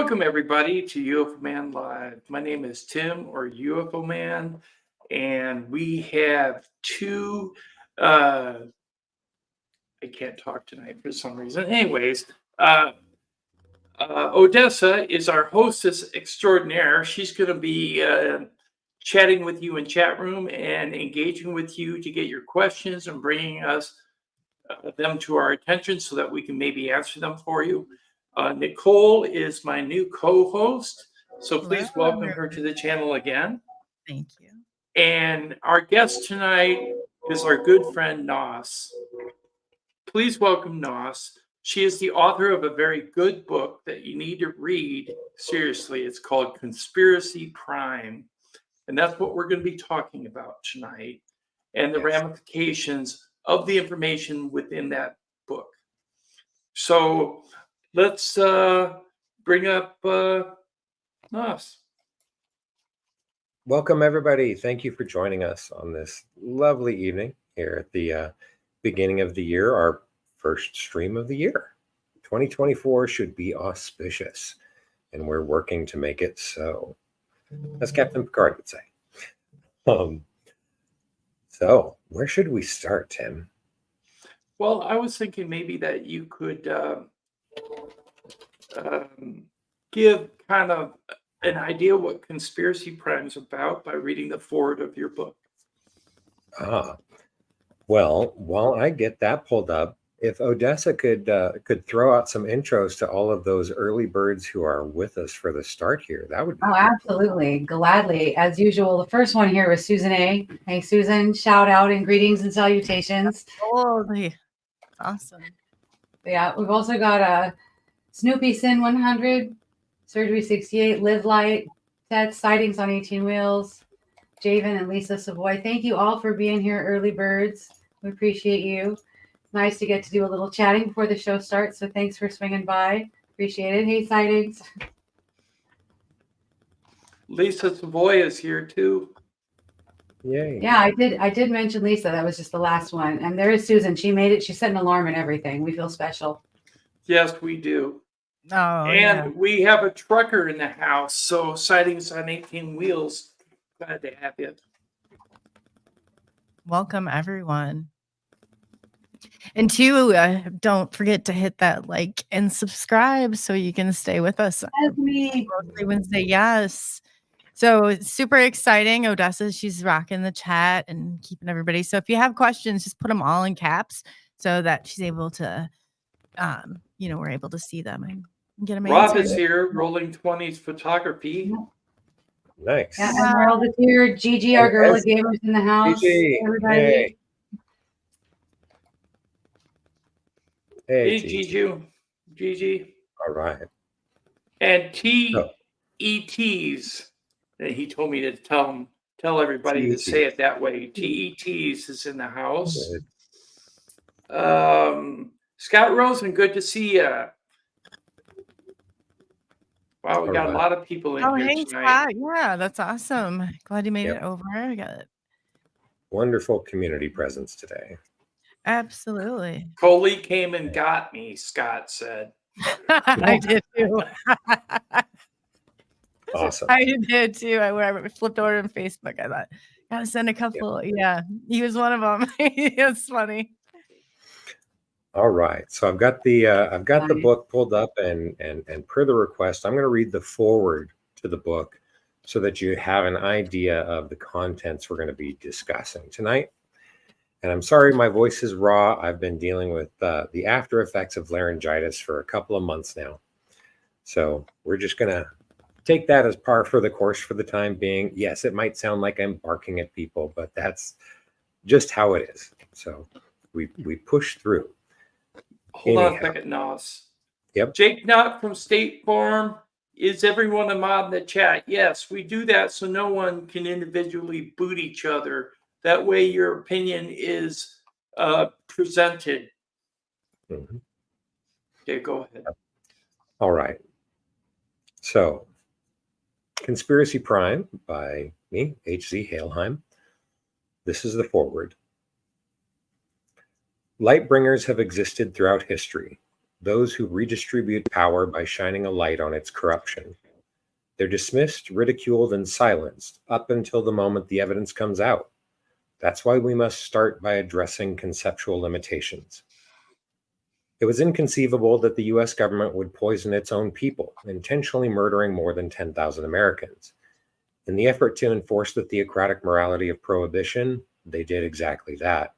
Welcome, everybody, to UFO Man Live. My name is Tim, or UFO Man, and we have two. I can't talk tonight for some reason. Anyways, Odessa is our hostess extraordinaire. She's going to be chatting with you in chat room and engaging with you to get your questions and bringing us them to our attention so that we can maybe answer them for you. Nicole is my new co-host, so please welcome her to the channel again. Thank you. And our guest tonight is our good friend Nos. Please welcome Nos. She is the author of a very good book that you need to read seriously. It's called Conspiracy Prime. And that's what we're going to be talking about tonight, and the ramifications of the information within that book. So let's bring up Nos. Welcome, everybody. Thank you for joining us on this lovely evening here at the beginning of the year, our first stream of the year. 2024 should be auspicious, and we're working to make it so, as Captain Picard would say. So where should we start, Tim? Well, I was thinking maybe that you could give kind of an idea what Conspiracy Prime is about by reading the foreword of your book. Well, while I get that pulled up, if Odessa could throw out some intros to all of those early birds who are with us for the start here, that would be beautiful. Absolutely, gladly. As usual, the first one here was Susan A. Hey, Susan, shout out and greetings and salutations. Holy, awesome. Yeah, we've also got Snoopy Sin 100, Surgery 68, Live Light, Ted Sightings on 18 Wheels, Javen and Lisa Savoy. Thank you all for being here, early birds. We appreciate you. It's nice to get to do a little chatting before the show starts, so thanks for swinging by. Appreciate it. Hey, Sightings. Lisa Savoy is here too. Yay. Yeah, I did mention Lisa. That was just the last one. And there is Susan. She made it. She set an alarm and everything. We feel special. Yes, we do. Oh, and we have a trucker in the house, so Sightings on 18 Wheels. Glad to have you. Welcome, everyone. And two, don't forget to hit that like and subscribe so you can stay with us every Wednesday. Yes. So it's super exciting. Odessa, she's rocking the chat and keeping everybody. So if you have questions, just put them all in caps so that she's able to, we're able to see them and get them Rob answered. is here, Rolling 20s Photography. Nice. Yeah, Emerald is here. Gigi, our Gorilla Gamers in the house. Gigi. Everybody. Hey. Hey, Gigi. All right. And TETs. And he told me to tell everybody to say it that way. TETs is in the house. Scott Rosen, good to see you. Wow, we got a lot of people in here hey, tonight. Scott. Yeah, that's awesome. Glad you made it over. I got it. Wonderful community presence today. Absolutely. Coley came and got me, Scott said. I did too. Awesome. I did too. I flipped over on Facebook. I thought, gotta send a couple. Yeah, he was one of them. It's funny. All right. So I've got the book pulled up, and per the request, I'm going to read the foreword to the book so that you have an idea of the contents we're going to be discussing tonight. And I'm sorry, my voice is raw. I've been dealing with the after effects of laryngitis for a couple of months now. So we're just going to take that as par for the course for the time being. Yes, it might sound like I'm barking at people, but that's just how it is. So we push through. Hold on a second, Nos. Yep. Jake Knott from State Farm. Is everyone a mod in the chat? Yes, we do that so no one can individually boot each other. That way your opinion is presented. Mm-hmm. Okay, go ahead. All right. So, Conspiracy Prime by me, H.Z. Hailheim. This is the foreword. Lightbringers have existed throughout history, those who redistribute power by shining a light on its corruption. They're dismissed, ridiculed, and silenced up until the moment the evidence comes out. That's why we must start by addressing conceptual limitations. It was inconceivable that the US government would poison its own people, intentionally murdering more than 10,000 Americans. In the effort to enforce the theocratic morality of prohibition, they did exactly that.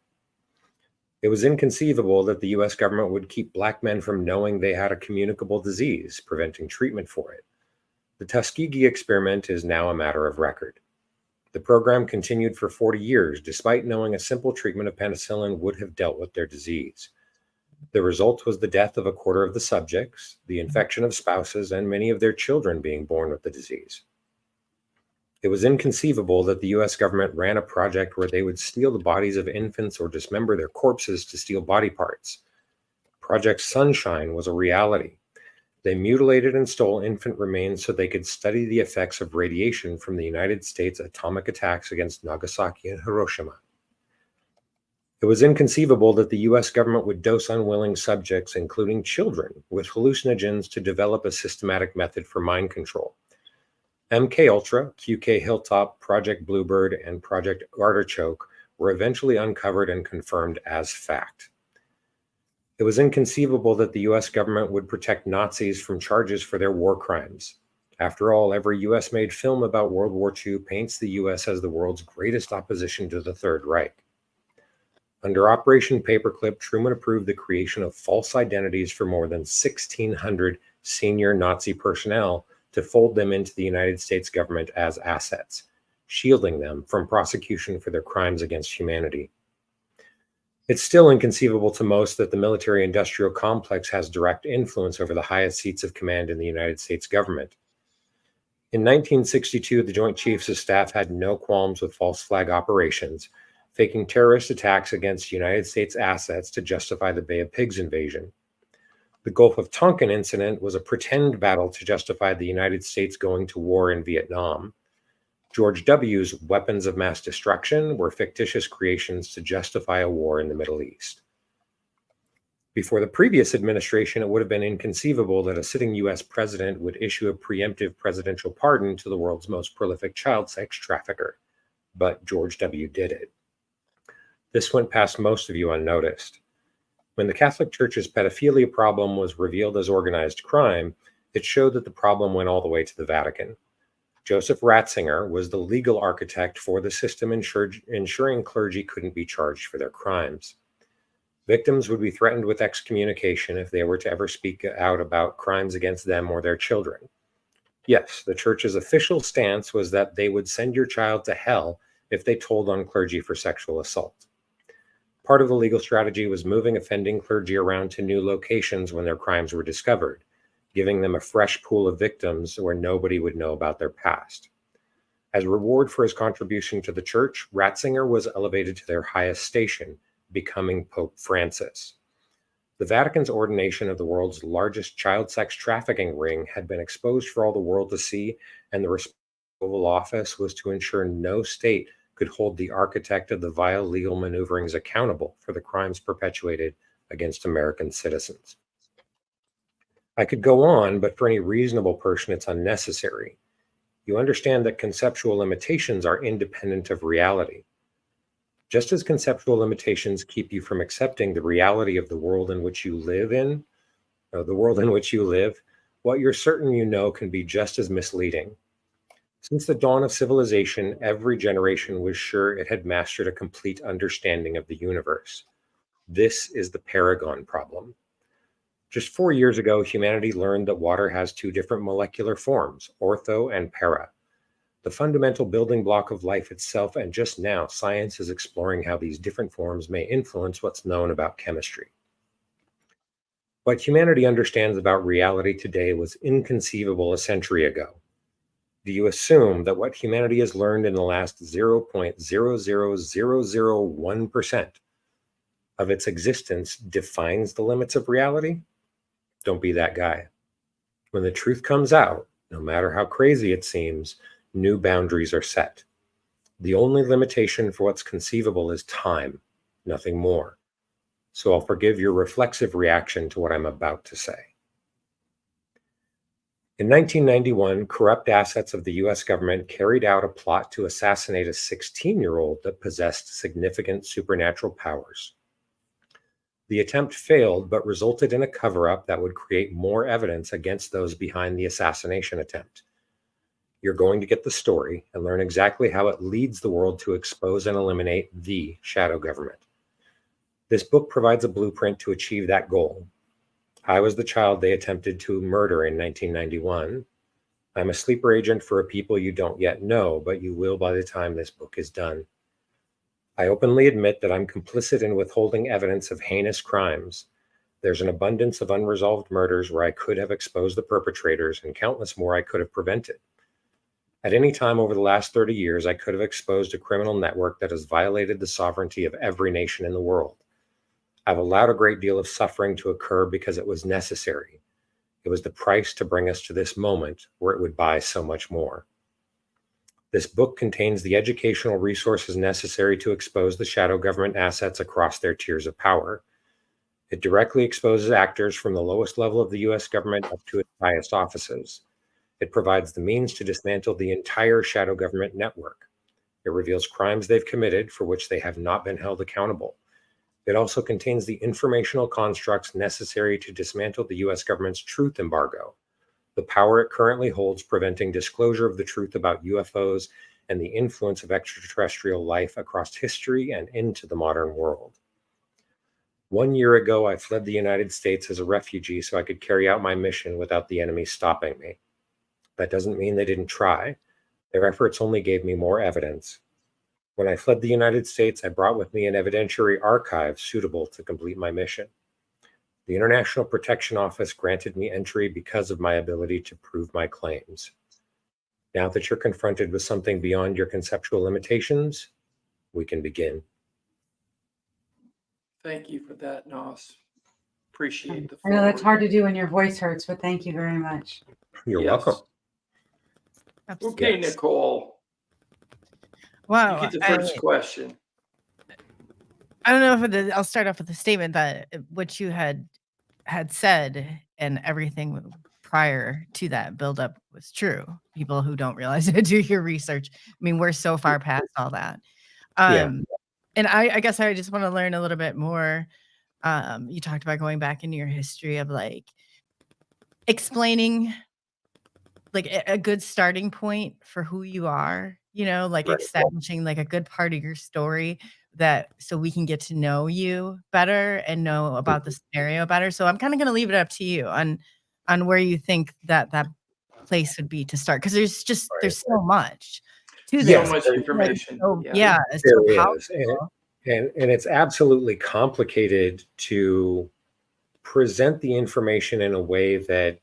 It was inconceivable that the US government would keep Black men from knowing they had a communicable disease, preventing treatment for it. The Tuskegee experiment is now a matter of record. The program continued for 40 years, despite knowing a simple treatment of penicillin would have dealt with their disease. The result was the death of a quarter of the subjects, the infection of spouses, and many of their children being born with the disease. It was inconceivable that the US government ran a project where they would steal the bodies of infants or dismember their corpses to steal body parts. Project Sunshine was a reality. They mutilated and stole infant remains so they could study the effects of radiation from the United States atomic attacks against Nagasaki and Hiroshima. It was inconceivable that the US government would dose unwilling subjects, including children, with hallucinogens to develop a systematic method for mind control. MKUltra, QK Hilltop, Project Bluebird, and Project Artichoke were eventually uncovered and confirmed as fact. It was inconceivable that the US government would protect Nazis from charges for their war crimes. After all, every US-made film about World War II paints the US as the world's greatest opposition to the Third Reich. Under Operation Paperclip, Truman approved the creation of false identities for more than 1,600 senior Nazi personnel to fold them into the United States government as assets, shielding them from prosecution for their crimes against humanity. It's still inconceivable to most that the military-industrial complex has direct influence over the highest seats of command in the United States government. In 1962, the Joint Chiefs of Staff had no qualms with false flag operations, faking terrorist attacks against United States assets to justify the Bay of Pigs invasion. The Gulf of Tonkin incident was a pretend battle to justify the United States going to war in Vietnam. George W.'s weapons of mass destruction were fictitious creations to justify a war in the Middle East. Before the previous administration, it would have been inconceivable that a sitting U.S. president would issue a preemptive presidential pardon to the world's most prolific child sex trafficker. But George W. did it. This went past most of you unnoticed. When the Catholic Church's pedophilia problem was revealed as organized crime, it showed that the problem went all the way to the Vatican. Joseph Ratzinger was the legal architect for the system ensuring clergy couldn't be charged for their crimes. Victims would be threatened with excommunication if they were to ever speak out about crimes against them or their children. Yes, the church's official stance was that they would send your child to hell if they told on clergy for sexual assault. Part of the legal strategy was moving offending clergy around to new locations when their crimes were discovered, giving them a fresh pool of victims where nobody would know about their past. As a reward for his contribution to the church, Ratzinger was elevated to their highest station, becoming Pope Francis. The Vatican's ordination of the world's largest child sex trafficking ring had been exposed for all the world to see, and the responsible office was to ensure no state could hold the architect of the vile legal maneuverings accountable for the crimes perpetuated against American citizens. I could go on, but for any reasonable person, it's unnecessary. You understand that conceptual limitations are independent of reality. Just as conceptual limitations keep you from accepting the reality of the world in which you live what you're certain you know can be just as misleading. Since the dawn of civilization, every generation was sure it had mastered a complete understanding of the universe. This is the paragon problem. Just 4 years ago, humanity learned that water has two different molecular forms, ortho and para, the fundamental building block of life itself, and just now, science is exploring how these different forms may influence what's known about chemistry. What humanity understands about reality today was inconceivable a century ago. Do you assume that what humanity has learned in the last 0.00001% of its existence defines the limits of reality? Don't be that guy. When the truth comes out, no matter how crazy it seems, new boundaries are set. The only limitation for what's conceivable is time, nothing more. so I'll forgive your reflexive reaction to what I'm about to say. In 1991, corrupt assets of the US government carried out a plot to assassinate a 16-year-old that possessed significant supernatural powers. The attempt failed, but resulted in a cover-up that would create more evidence against those behind the assassination attempt. You're going to get the story and learn exactly how it leads the world to expose and eliminate the shadow government. This book provides a blueprint to achieve that goal. I was the child they attempted to murder in 1991. I'm a sleeper agent for a people you don't yet know, but you will by the time this book is done. I openly admit that I'm complicit in withholding evidence of heinous crimes. There's an abundance of unresolved murders where I could have exposed the perpetrators and countless more I could have prevented. At any time over the last 30 years, I could have exposed a criminal network that has violated the sovereignty of every nation in the world. I've allowed a great deal of suffering to occur because it was necessary. It was the price to bring us to this moment where it would buy so much more. This book contains the educational resources necessary to expose the shadow government assets across their tiers of power. It directly exposes actors from the lowest level of the US government up to its highest offices. It provides the means to dismantle the entire shadow government network. It reveals crimes they've committed for which they have not been held accountable. It also contains the informational constructs necessary to dismantle the US government's truth embargo, the power it currently holds preventing disclosure of the truth about UFOs and the influence of extraterrestrial life across history and into the modern world. 1 year ago, I fled the United States as a refugee so I could carry out my mission without the enemy stopping me. That doesn't mean they didn't try. Their efforts only gave me more evidence. When I fled the United States, I brought with me an evidentiary archive suitable to complete my mission. The International Protection Office granted me entry because of my ability to prove my claims. Now that you're confronted with something beyond your conceptual limitations, we can begin. Thank you for that, Nos. Appreciate the I know that's forward. hard to do when your voice hurts, but thank you very much. You're Yes. welcome. Okay, Yes. Nicole, Wow. you get the first question. I don't know if I'll start off with a statement that what you had said and everything prior to that buildup was true. People who don't realize it do your research. I mean, we're so far past all that. And I guess I just want to learn a little bit more. You talked about going back into your history of like explaining like a good starting point for who you are, you know, like Right. establishing like a good part of your story that so we can get to know you better and know about the scenario better. So I'm kind of going to leave it up to you on where you think that place would be to start, because there's so much to Yes, So this. much information. So, Yeah. it's so there powerful. is. And it's absolutely complicated to present the information in a way that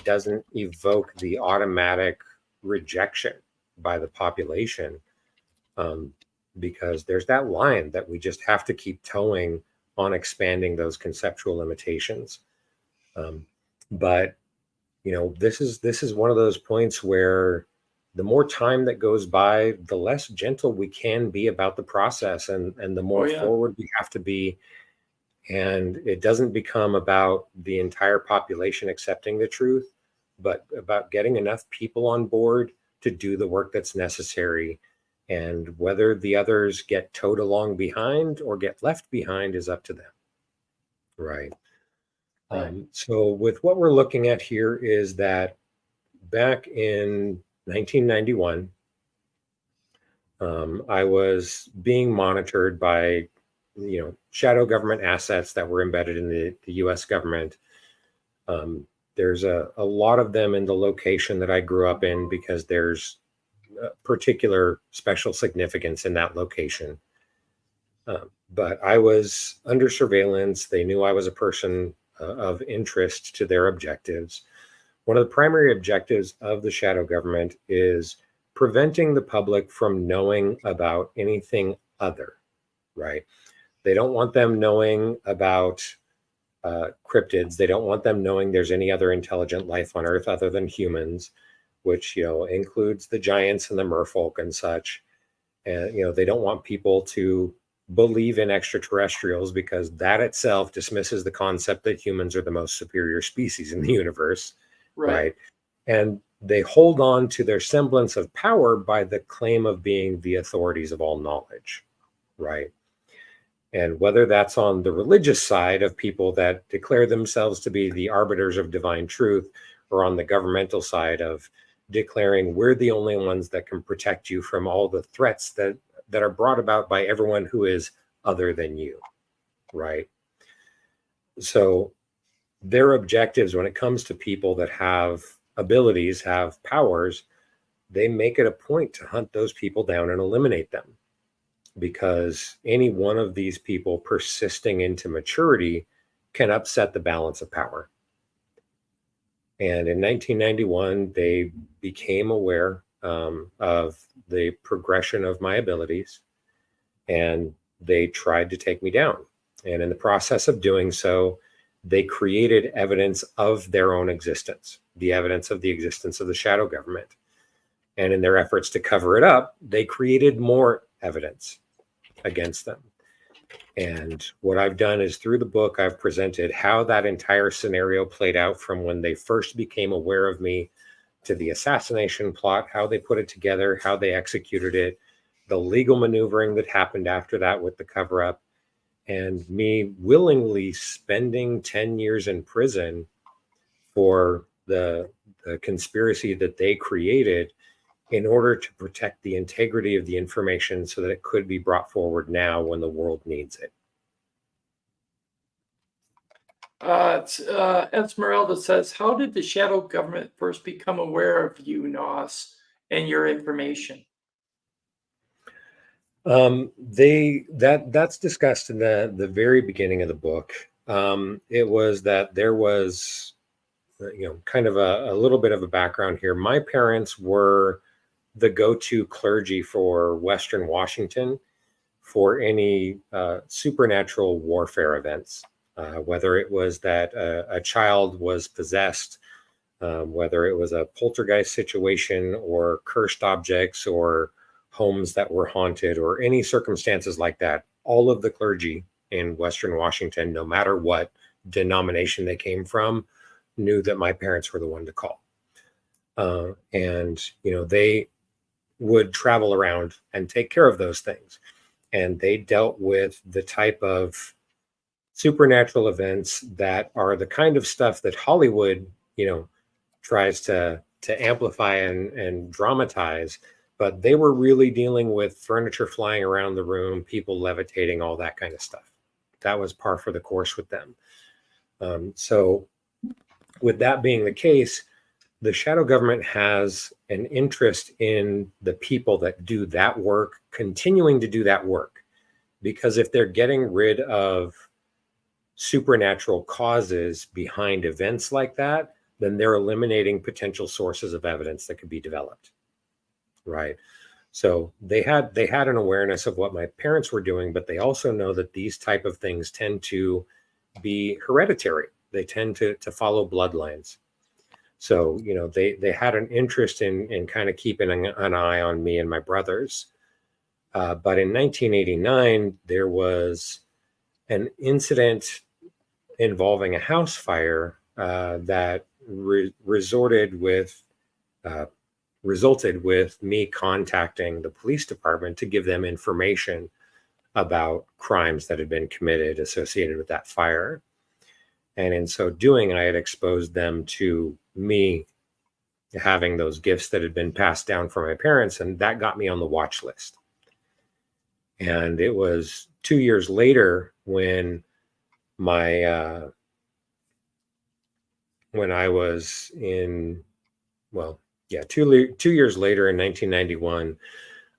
doesn't evoke the automatic rejection by the population, because there's that line that we just have to keep towing on expanding those conceptual limitations. But you know, this is one of those points where the more time that goes by, the less gentle we can be about the process, and the more forward we have to be. And it doesn't become about the entire population accepting the truth, but about getting enough people on board to do the work that's necessary. And whether the others get towed along behind or get left behind is up to them. Right. So with what we're looking at here is that back in 1991, I was being monitored by shadow government assets that were embedded in the US government. There's a lot of them in the location that I grew up in because there's a particular special significance in that location. But I was under surveillance. They knew I was a person of interest to their objectives. One of the primary objectives of the shadow government is preventing the public from knowing about anything other, right? They don't want them knowing about cryptids. They don't want them knowing there's any other intelligent life on Earth other than humans, which, includes the giants and the merfolk and such. And, they don't want people to believe in extraterrestrials because that itself dismisses the concept that humans are the most superior species in the universe, right? And they hold on to their semblance of power by the claim of being the authorities of all knowledge, right? And whether that's on the religious side of people that declare themselves to be the arbiters of divine truth, or on the governmental side of declaring we're the only ones that can protect you from all the threats that are brought about by everyone who is other than you, right? So their objectives when it comes to people that have abilities, have powers, they make it a point to hunt those people down and eliminate them, because any one of these people persisting into maturity can upset the balance of power. And in 1991, they became aware of the progression of my abilities, and they tried to take me down. And in the process of doing so, they created evidence of their own existence, the evidence of the existence of the shadow government. And in their efforts to cover it up, they created more evidence against them. And what I've done is, through the book, I've presented how that entire scenario played out from when they first became aware of me to the assassination plot, how they put it together, how they executed it, the legal maneuvering that happened after that with the cover-up, and me willingly spending 10 years in prison for the conspiracy that they created in order to protect the integrity of the information so that it could be brought forward now when the world needs it. Esmeralda says, how did the shadow government first become aware of you, Nos, and your information? That's discussed in the very beginning of the book. It was that there was, kind of a little bit of a background here. My parents were the go-to clergy for Western Washington for any supernatural warfare events, whether it was that a child was possessed, whether it was a poltergeist situation or cursed objects or homes that were haunted or any circumstances like that. All of the clergy in Western Washington, no matter what denomination they came from, knew that my parents were the one to call. And they would travel around and take care of those things. And they dealt with the type of supernatural events that are the kind of stuff that Hollywood, tries to amplify and dramatize. But they were really dealing with furniture flying around the room, people levitating, all that kind of stuff. That was par for the course with them. So with that being the case, the shadow government has an interest in the people that do that work, continuing to do that work. Because if they're getting rid of supernatural causes behind events like that, then they're eliminating potential sources of evidence that could be developed. Right. So they had an awareness of what my parents were doing, but they also know that these type of things tend to be hereditary. They tend to follow bloodlines. So, they had an interest in kind of keeping an eye on me and my brothers. But in 1989, there was an incident involving a house fire that resulted with me contacting the police department to give them information about crimes that had been committed associated with that fire. And in so doing, I had exposed them to me having those gifts that had been passed down from my parents, and that got me on the watch list. And it was 2 years later when I was in, 2 years later in 1991,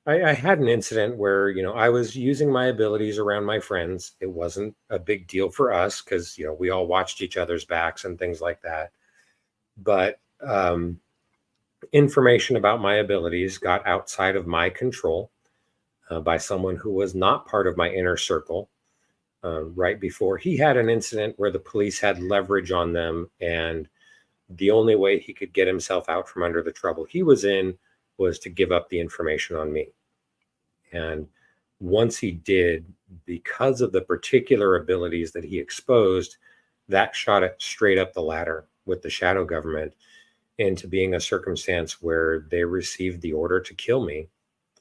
I had an incident where, I was using my abilities around my friends. It wasn't a big deal for us because, we all watched each other's backs and things like that. But information about my abilities got outside of my control by someone who was not part of my inner circle. Right before he had an incident where the police had leverage on them, and the only way he could get himself out from under the trouble he was in was to give up the information on me. And once he did, because of the particular abilities that he exposed, that shot it straight up the ladder with the shadow government into being a circumstance where they received the order to kill me.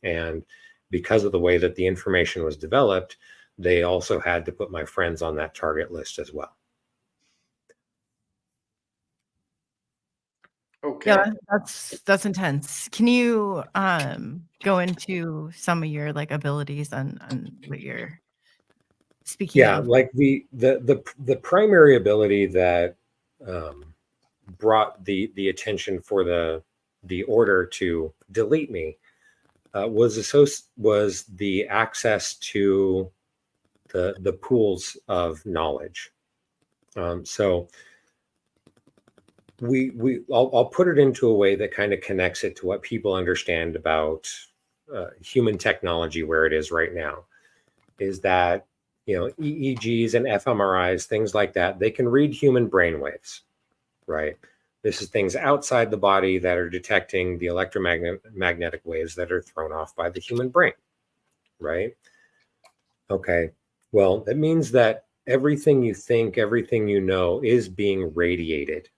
And because of the way that the information was developed, they also had to put my friends on that target list as well. Okay. Yeah, that's intense. Can you go into some of your like abilities on what you're speaking Yeah, of? like the primary ability that brought the attention for the order to delete me was the access to the pools of knowledge. So I'll put it into a way that kind of connects it to what people understand about human technology where it is right now, is that, you know, EEGs and fMRIs, things like that, they can read human brain waves, right? This is things outside the body that are detecting the electromagnetic waves that are thrown off by the human brain, right? Okay, well, that means that everything you think, everything you know is being radiated.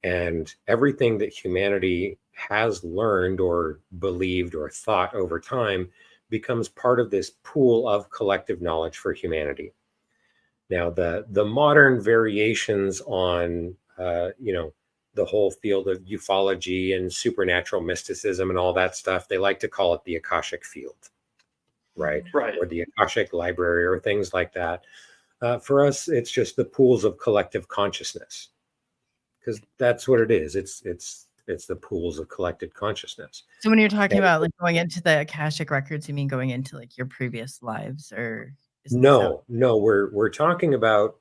And everything that humanity has learned or believed or thought over time becomes part of this pool of collective knowledge for humanity. Now, the modern variations on, you know, the whole field of ufology and supernatural mysticism and all that stuff, they like to call it the Akashic field, right? Right. Or the Akashic library or things like that. For us, it's just the pools of collective consciousness, because that's what it is. It's the pools of collected consciousness. So when you're talking about like going into the Akashic records, you mean going into like your previous lives, or No, we're talking about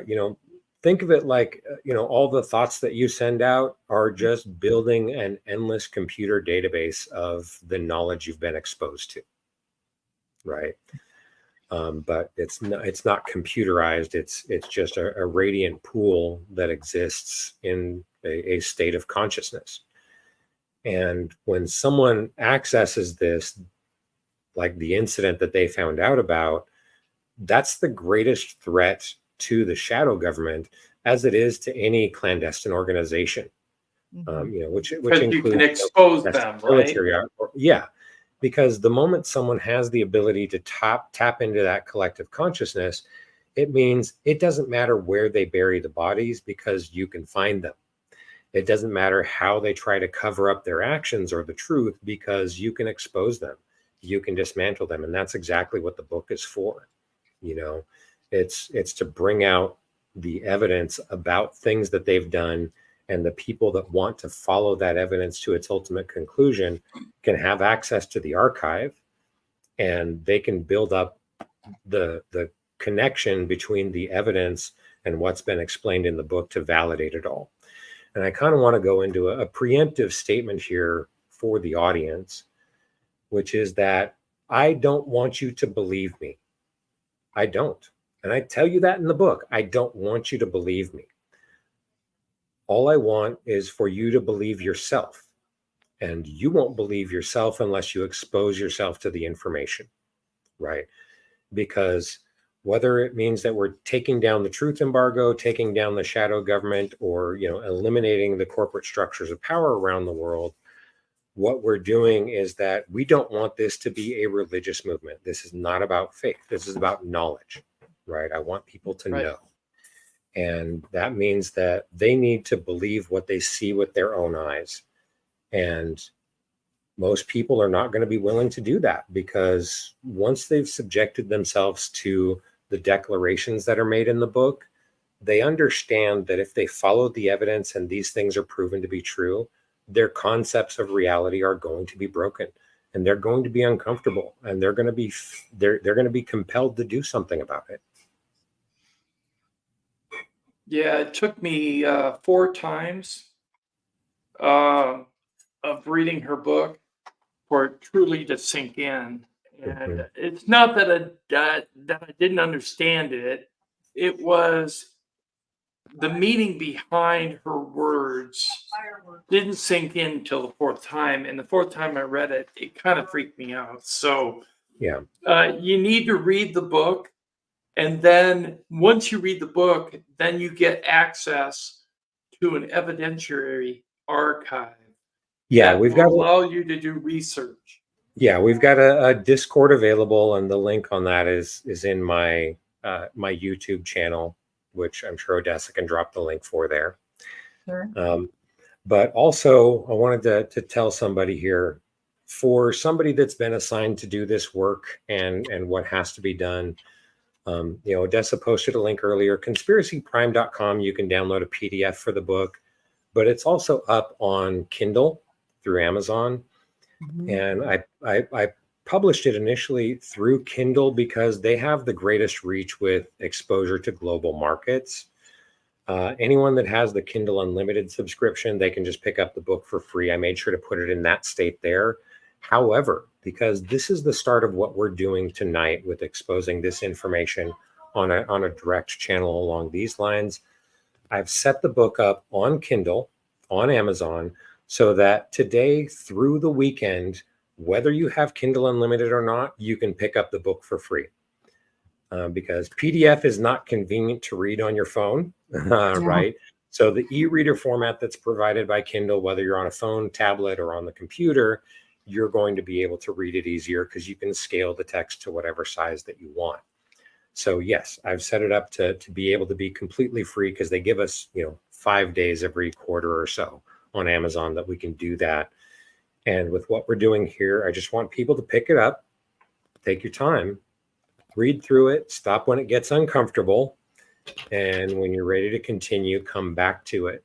you know, think of it like you know, all the thoughts that you send out are just building an endless computer database of the knowledge you've been exposed to, right? But it's not computerized. It's just a radiant pool that exists in a state of consciousness. And when someone accesses this, like the incident that they found out about, that's the greatest threat to the shadow government, as it is to any clandestine organization. You know, which includes, you can expose them, right? military, yeah. Because the moment someone has the ability to tap into that collective consciousness, it means it doesn't matter where they bury the bodies, because you can find them. It doesn't matter how they try to cover up their actions or the truth, because you can expose them, you can dismantle them. And that's exactly what the book is for. You know, it's to bring out the evidence about things that they've done, and the people that want to follow that evidence to its ultimate conclusion can have access to the archive, and they can build up the connection between the evidence and what's been explained in the book to validate it all. And I kind of want to go into a preemptive statement here for the audience, which is that I don't want you to believe me. I don't. And I tell you that in the book. I don't want you to believe me. All I want is for you to believe yourself. And you won't believe yourself unless you expose yourself to the information, right? Because whether it means that we're taking down the truth embargo, taking down the shadow government, or, you know, eliminating the corporate structures of power around the world, what we're doing is that we don't want this to be a religious movement. This is not about faith. This is about knowledge, right? I want people to know. And that means that they need to believe what they see with their own eyes. And most people are not going to be willing to do that, because once they've subjected themselves to the declarations that are made in the book, they understand that if they follow the evidence and these things are proven to be true, their concepts of reality are going to be broken, and they're going to be uncomfortable, and they're going to be compelled to do something about it. Yeah, it took me 4 times of reading her book for it truly to sink in. And it's not that I didn't understand it. It was the meaning behind her words didn't sink in till the 4th time. And the 4th time I read it, it kind of freaked me out. So Yeah. You need to read the book. And then once you read the book, then you get access to an evidentiary archive. Yeah, that we've will got allow you to do research. we've got a Discord available, and the link on that is in my my YouTube channel, which I'm sure Odessa can drop the link for there. Sure. But also, I wanted to tell somebody here, for somebody that's been assigned to do this work and what has to be done. Odessa posted a link earlier, conspiracyprime.com. You can download a PDF for the book, but it's also up on Kindle through Amazon. And I published it initially through Kindle because they have the greatest reach with exposure to global markets. Anyone that has the Kindle Unlimited subscription, they can just pick up the book for free. I made sure to put it in that state there. However, because this is the start of what we're doing tonight with exposing this information on a direct channel along these lines, I've set the book up on Kindle, on Amazon, so that today through the weekend, whether you have Kindle Unlimited or not, you can pick up the book for free. Because PDF is not convenient to read on your phone, right? So the e-reader format that's provided by Kindle, whether you're on a phone, tablet, or on the computer, you're going to be able to read it easier because you can scale the text to whatever size that you want. So yes, I've set it up to be able to be completely free because they give us, 5 days every quarter or so on Amazon that we can do that. And with what we're doing here, I just want people to pick it up, take your time, read through it, stop when it gets uncomfortable, and when you're ready to continue, come back to it.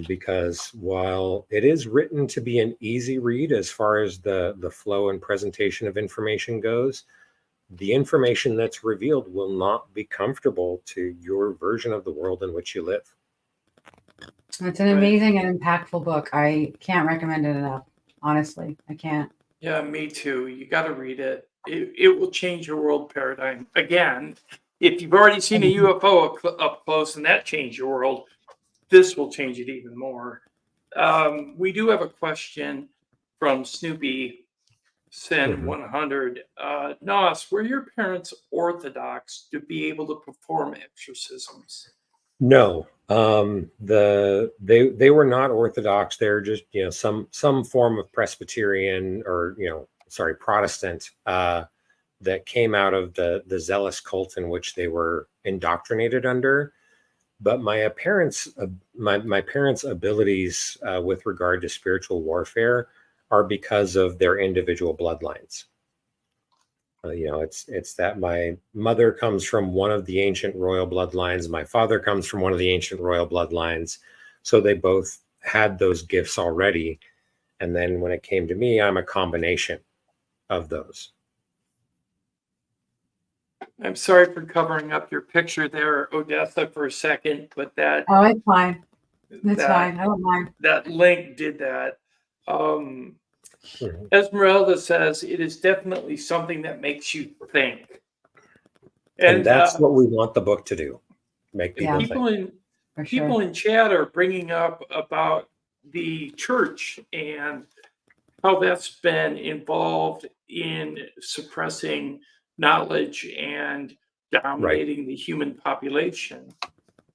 Because while it is written to be an easy read as far as the flow and presentation of information goes, the information that's revealed will not be comfortable to your version of the world in which you live. It's an amazing and impactful book. I can't recommend it enough. Honestly, I can't. Yeah, me too. You got to read it. It will change your world paradigm. Again, if you've already seen a UFO up close and that changed your world, this will change it even more. We do have a question from Snoopy Sin 100. Nos, were your parents Orthodox to be able to perform exorcisms? No, they were not Orthodox. They're just some form of Presbyterian or Protestant that came out of the zealous cult in which they were indoctrinated under. But my parents' abilities with regard to spiritual warfare are because of their individual bloodlines. It's that my mother comes from one of the ancient royal bloodlines. My father comes from one of the ancient royal bloodlines. So they both had those gifts already. And then when it came to me, I'm a combination of those. I'm sorry for covering up your picture there, Odessa, for a second, but that... Oh, it's fine. It's fine. I don't mind. That link did that. Esmeralda says it is definitely something that makes you think. And that's what we want the book to do. Make people think. People in chat are bringing up about the church and how that's been involved in suppressing knowledge and dominating the human population.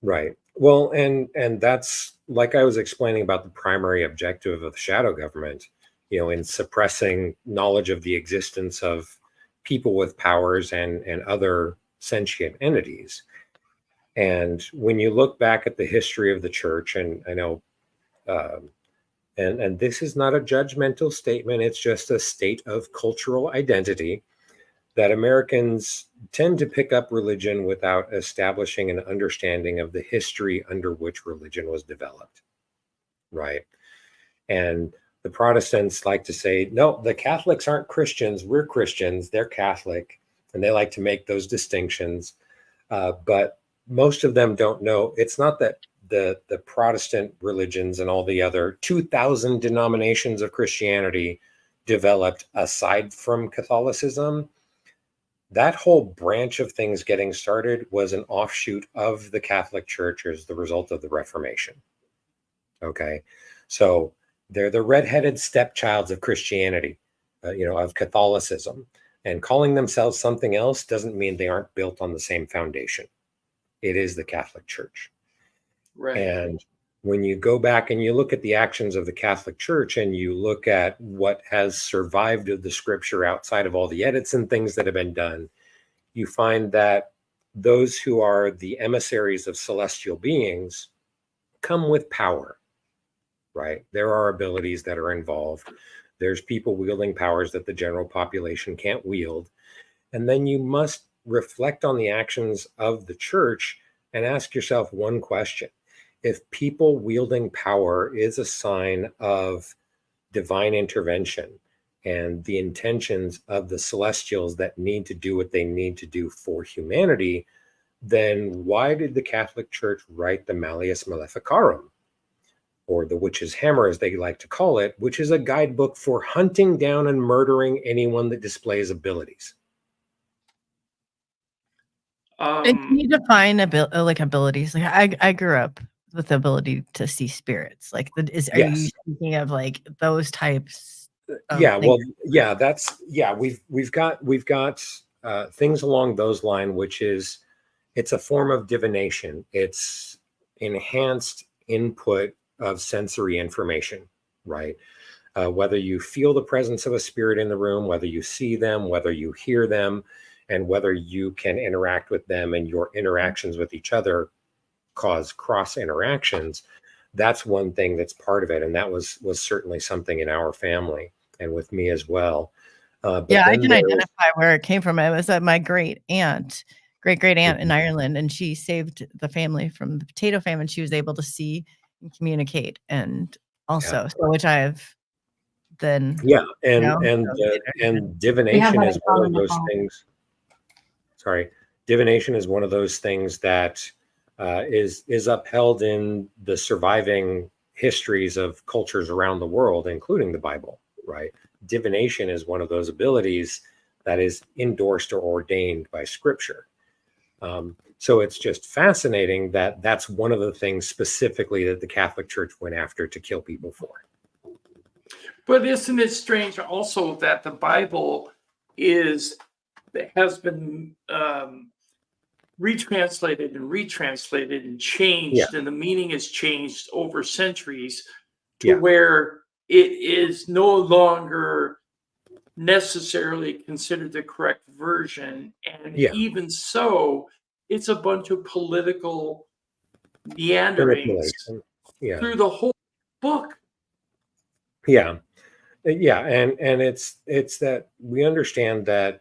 Right. Well, and that's like I was explaining about the primary objective of the shadow government, in suppressing knowledge of the existence of people with powers and other sentient entities. And when you look back at the history of the church, and I know, and this is not a judgmental statement, it's just a state of cultural identity, that Americans tend to pick up religion without establishing an understanding of the history under which religion was developed, right? And the Protestants like to say, no, the Catholics aren't Christians, we're Christians, they're Catholic, and they like to make those distinctions. But most of them don't know, it's not that the Protestant religions and all the other 2,000 denominations of Christianity developed aside from Catholicism. That whole branch of things getting started was an offshoot of the Catholic Church as the result of the Reformation. Okay, so they're the redheaded stepchilds of Christianity, of Catholicism. And calling themselves something else doesn't mean they aren't built on the same foundation. It is the Catholic Church. Right. And when you go back and you look at the actions of the Catholic Church and you look at what has survived of the scripture outside of all the edits and things that have been done, you find that those who are the emissaries of celestial beings come with power, right? There are abilities that are involved. There's people wielding powers that the general population can't wield. And then you must reflect on the actions of the church and ask yourself one question. If people wielding power is a sign of divine intervention and the intentions of the celestials that need to do what they need to do for humanity, then why did the Catholic Church write the Malleus Maleficarum, or the witch's hammer, as they like to call it, which is a guidebook for hunting down and murdering anyone that displays abilities? And can you define abilities? Like I grew up with the ability to see spirits. Like are you speaking of like those types of yeah, things? well, yeah, we've got things along those lines, which is, it's a form of divination. It's enhanced input of sensory information, right? Whether you feel the presence of a spirit in the room, whether you see them, whether you hear them, and whether you can interact with them, and your interactions with each other cause cross interactions, that's one thing that's part of it. And that was certainly something in our family and with me as well. Yeah, I can identify where it came from. It was my great great aunt in Ireland, and she saved the family from the potato famine. She was able to see and communicate, and also, so which I have then. Yeah, and divination is one of those things. Sorry, divination is one of those things that is upheld in the surviving histories of cultures around the world, including the Bible, right? Divination is one of those abilities that is endorsed or ordained by Scripture. So it's just fascinating that that's one of the things specifically that the Catholic Church went after to kill people for. But isn't it strange also that the Bible has been retranslated and changed, and the meaning has changed over centuries to where it is no longer necessarily considered the correct version. And even so, it's a bunch of political meanderings through the whole book. And it's that we understand that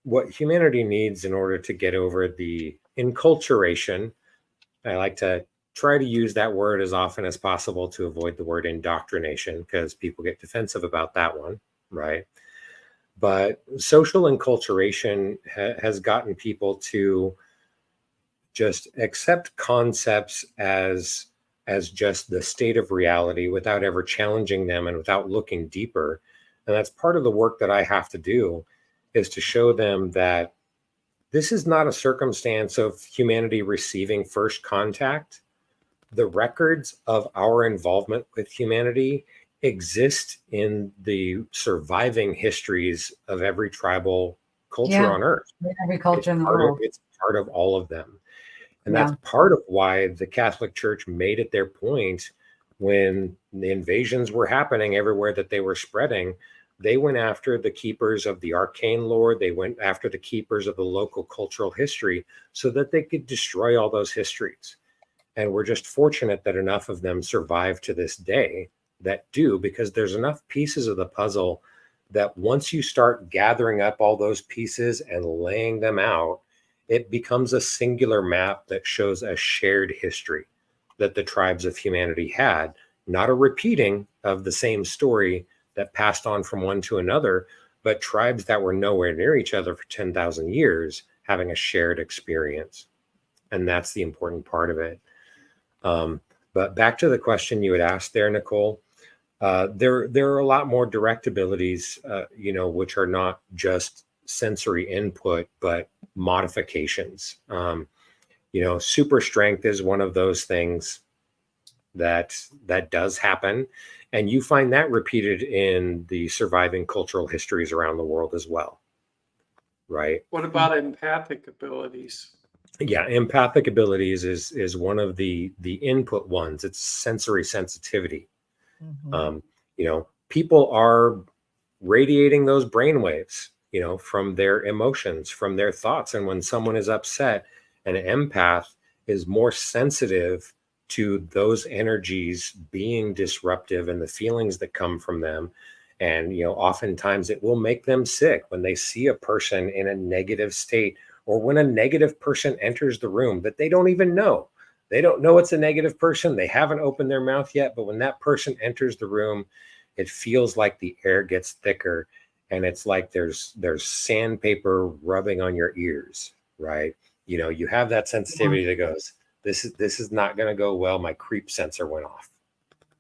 what humanity needs in order to get over the enculturation, I like to try to use that word as often as possible to avoid the word indoctrination, because people get defensive about that one, right? But social enculturation has gotten people to just accept concepts as just the state of reality without ever challenging them and without looking deeper. And that's part of the work that I have to do, is to show them that this is not a circumstance of humanity receiving first contact. The records of our involvement with humanity exist in the surviving histories of every tribal culture on Earth. Every culture in the world. It's part of all of them. And that's part of why the Catholic Church made it their point when the invasions were happening everywhere that they were spreading. They went after the keepers of the arcane lore. They went after the keepers of the local cultural history so that they could destroy all those histories. And we're just fortunate that enough of them survive to this day that do, because there's enough pieces of the puzzle that once you start gathering up all those pieces and laying them out, it becomes a singular map that shows a shared history that the tribes of humanity had, not a repeating of the same story that passed on from one to another, but tribes that were nowhere near each other for 10,000 years having a shared experience. And that's the important part of it. But back to the question you had asked there, Nicole, there are a lot more direct abilities, which are not just sensory input, but modifications. Super strength is one of those things that does happen. And you find that repeated in the surviving cultural histories around the world as well. right? What about empathic abilities? Yeah, empathic abilities is one of the input ones. It's sensory sensitivity. Mhm. People are radiating those brain waves, from their emotions, from their thoughts. And when someone is upset, an empath is more sensitive to those energies being disruptive and the feelings that come from them. And, oftentimes it will make them sick when they see a person in a negative state, or when a negative person enters the room that they don't even know. They don't know it's a negative person. They haven't opened their mouth yet. But when that person enters the room, it feels like the air gets thicker, and it's like there's sandpaper rubbing on your ears, right? You have that sensitivity that goes, this is not going to go well. My creep sensor went off,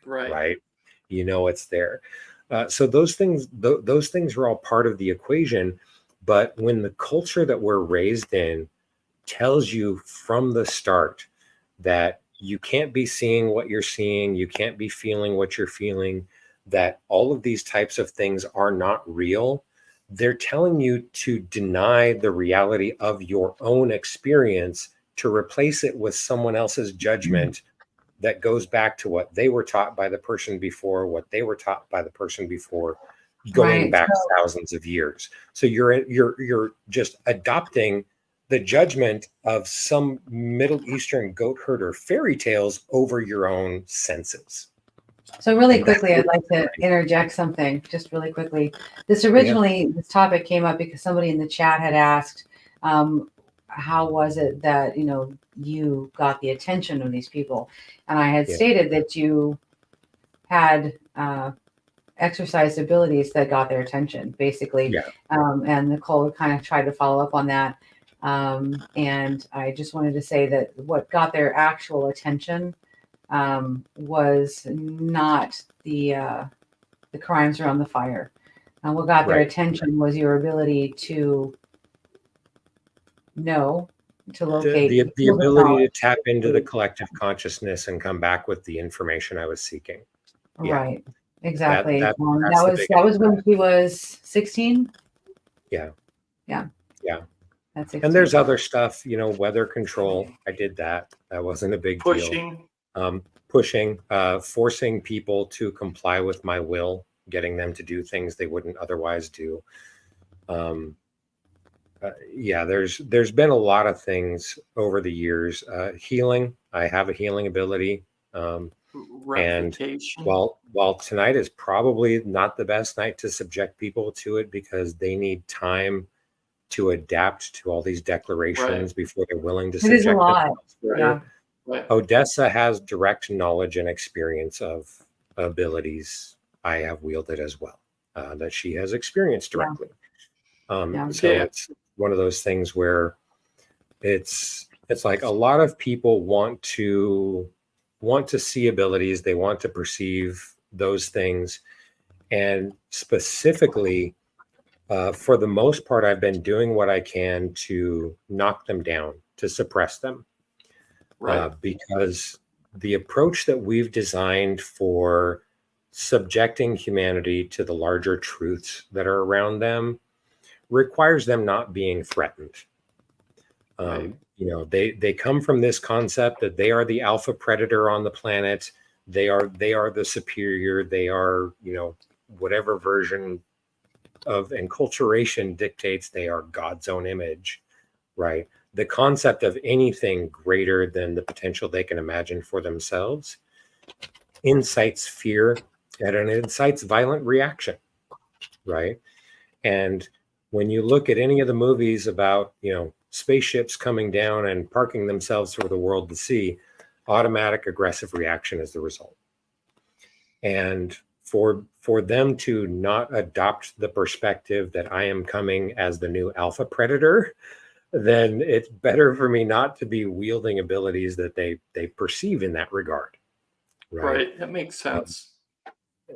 right? It's there. So those things are all part of the equation. But when the culture that we're raised in tells you from the start that you can't be seeing what you're seeing, you can't be feeling what you're feeling, that all of these types of things are not real, they're telling you to deny the reality of your own experience to replace it with someone else's judgment that goes back to what they were taught by the person before, what they were taught by the person before, going Right. back thousands of years. So you're just adopting the judgment of some Middle Eastern goat herder fairy tales over your own senses. So really quickly, I'd like to interject something just really quickly. This topic came up because somebody in the chat had asked, how was it that, you got the attention of these people? And I had stated that you had exercised abilities that got their attention, basically. And Nicole kind of tried to follow up on that. And I just wanted to say that what got their actual attention was not the crimes around the fire. What got their attention was your ability to know, to locate the ability to tap into the collective consciousness and come back with the information I was seeking. Right. Exactly. That was when she was 16. Yeah. That's 16. And there's other stuff, weather control. I did that. That wasn't a big deal. Pushing, forcing people to comply with my will, getting them to do things they wouldn't otherwise do. There's been a lot of things over the years. Healing, I have a healing ability. And while tonight is probably not the best night to subject people to it, because they need time to adapt to all these declarations before they're willing to subject themselves. Odessa has direct knowledge and experience of abilities I have wielded as well, that she has experienced directly. So it's one of those things where it's like a lot of people want to see abilities, they want to perceive those things, and specifically, for the most part, I've been doing what I can to knock them down, to suppress them. Because the approach that we've designed for subjecting humanity to the larger truths that are around them requires them not being threatened. They come from this concept that they are the alpha predator on the planet. They are the superior. They are, whatever version of enculturation dictates they are God's own image, right? The concept of anything greater than the potential they can imagine for themselves incites fear, and it incites violent reaction, right? And when you look at any of the movies about, spaceships coming down and parking themselves for the world to see, automatic aggressive reaction is the result. And for them to not adopt the perspective that I am coming as the new alpha predator, then it's better for me not to be wielding abilities that they perceive in that regard. Right. That makes sense.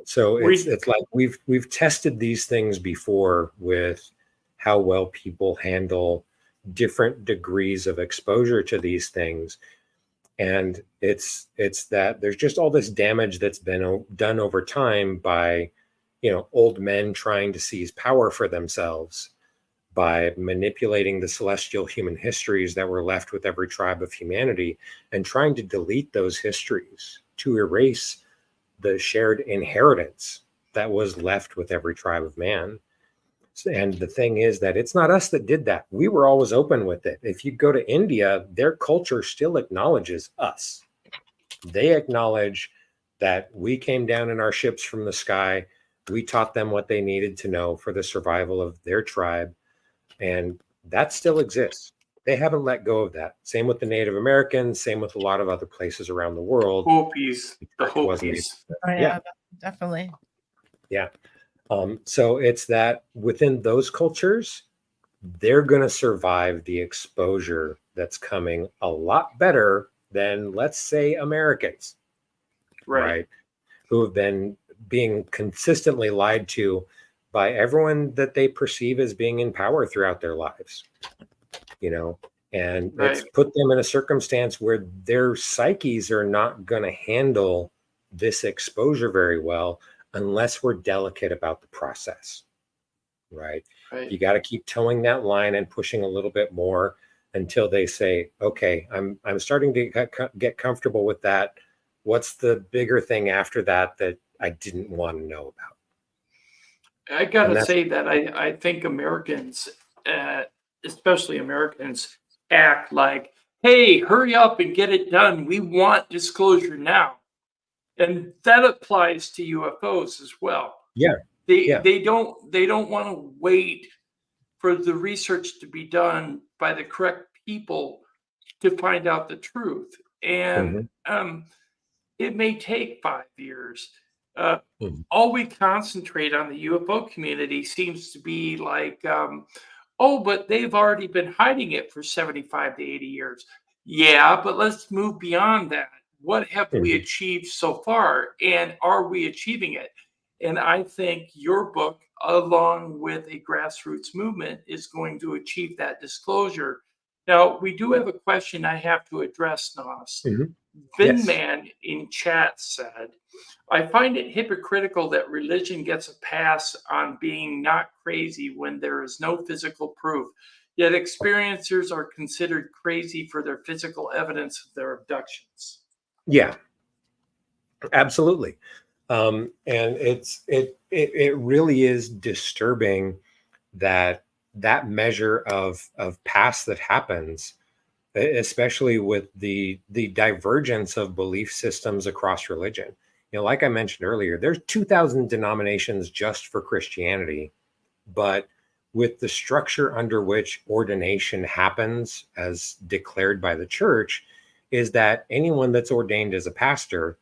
So it's like we've tested these things before with how well people handle different degrees of exposure to these things. And it's that there's just all this damage that's been done over time by, old men trying to seize power for themselves, by manipulating the celestial human histories that were left with every tribe of humanity and trying to delete those histories to erase the shared inheritance that was left with every tribe of man. And the thing is that it's not us that did that. We were always open with it. If you go to India, their culture still acknowledges us. They acknowledge that we came down in our ships from the sky. We taught them what they needed to know for the survival of their tribe. And that still exists. They haven't let go of that. Same with the Native Americans, same with a lot of other places around the world. Hopis, the Hopis. Oh, yeah, definitely. Yeah. So it's that within those cultures, they're going to survive the exposure that's coming a lot better than, let's say, Americans, right? Who have been being consistently lied to by everyone that they perceive as being in power throughout their lives, you know, and it's put them in a circumstance where their psyches are not going to handle this exposure very well unless we're delicate about the process, right? You got to keep towing that line and pushing a little bit more until they say, okay, I'm starting to get comfortable with that. What's the bigger thing after that that I didn't want to know about? I got to say that I think Americans, especially Americans, act like, hey, hurry up and get it done. We want disclosure now. And that applies to UFOs as well. Yeah. They don't want to wait for the research to be done by the correct people to find out the truth. And it may take 5 years. All we concentrate on the UFO community seems to be like, oh, but they've already been hiding it for 75 to 80 years. Yeah, but let's move beyond that. What have we achieved so far? And are we achieving it? And I think your book, along with a grassroots movement, is going to achieve that disclosure. Now, we do have a question I have to address, Nos. Vinman in chat said, I find it hypocritical that religion gets a pass on being not crazy when there is no physical proof, yet experiencers are considered crazy for their physical evidence of their abductions. Yeah, absolutely. And it really is disturbing that measure of past that happens, especially with the divergence of belief systems across religion. You know, like I mentioned earlier, there's 2,000 denominations just for Christianity, but with the structure under which ordination happens as declared by the church, is that anyone that's ordained as a pastor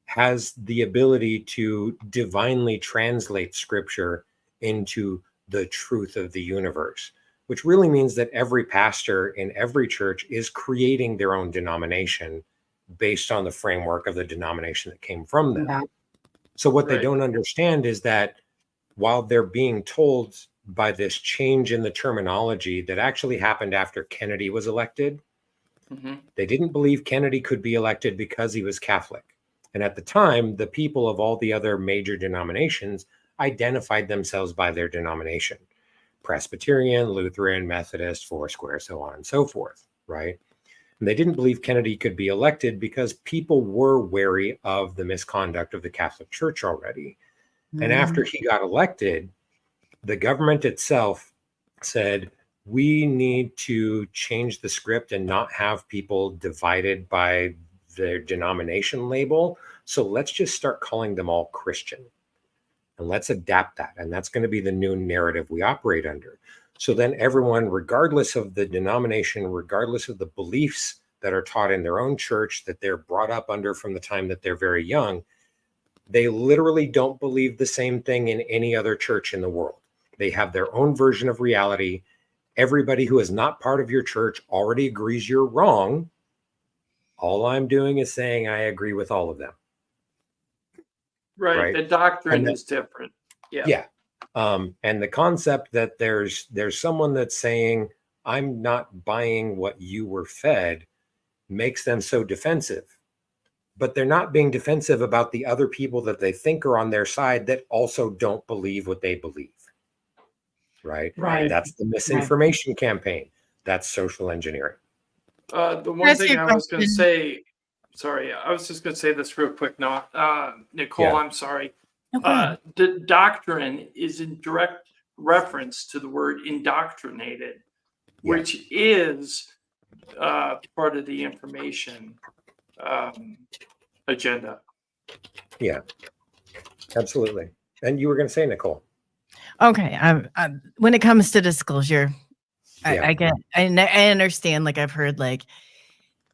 has the ability to divinely translate scripture into the truth of the universe, which really means that every pastor in every church is creating their own denomination based on the framework of the denomination that came from them. Yeah. So what they don't understand is that while they're being told by this change in the terminology that actually happened after Kennedy was elected, they didn't believe Kennedy could be elected because he was Catholic. And at the time, the people of all the other major denominations identified themselves by their denomination: Presbyterian, Lutheran, Methodist, Foursquare, so on and so forth, right? And they didn't believe Kennedy could be elected because people were wary of the misconduct of the Catholic Church already. And after he got elected, the government itself said, we need to change the script and not have people divided by their denomination label. So let's just start calling them all Christian. And let's adapt that. And that's going to be the new narrative we operate under. So then everyone, regardless of the denomination, regardless of the beliefs that are taught in their own church that they're brought up under from the time that they're very young, they literally don't believe the same thing in any other church in the world. They have their own version of reality. Everybody who is not part of your church already agrees you're wrong. All I'm doing is saying I agree with all of them. Right. The doctrine is different. Yeah. And the concept that there's someone that's saying, I'm not buying what you were fed, makes them so defensive. But they're not being defensive about the other people that they think are on their side that also don't believe what they believe. right? Right. That's the misinformation campaign. That's social engineering. The one That's thing your I was going to question. say, sorry, I was just going to say this real quick. Now, Nicole, Yeah. I'm sorry. Okay. The doctrine is in direct reference to the word indoctrinated, Yeah. which is part of the information agenda. Yeah, absolutely. And you were going to say, Nicole? Okay. When it comes to disclosure, Yeah. I get, I understand, like I've heard, like,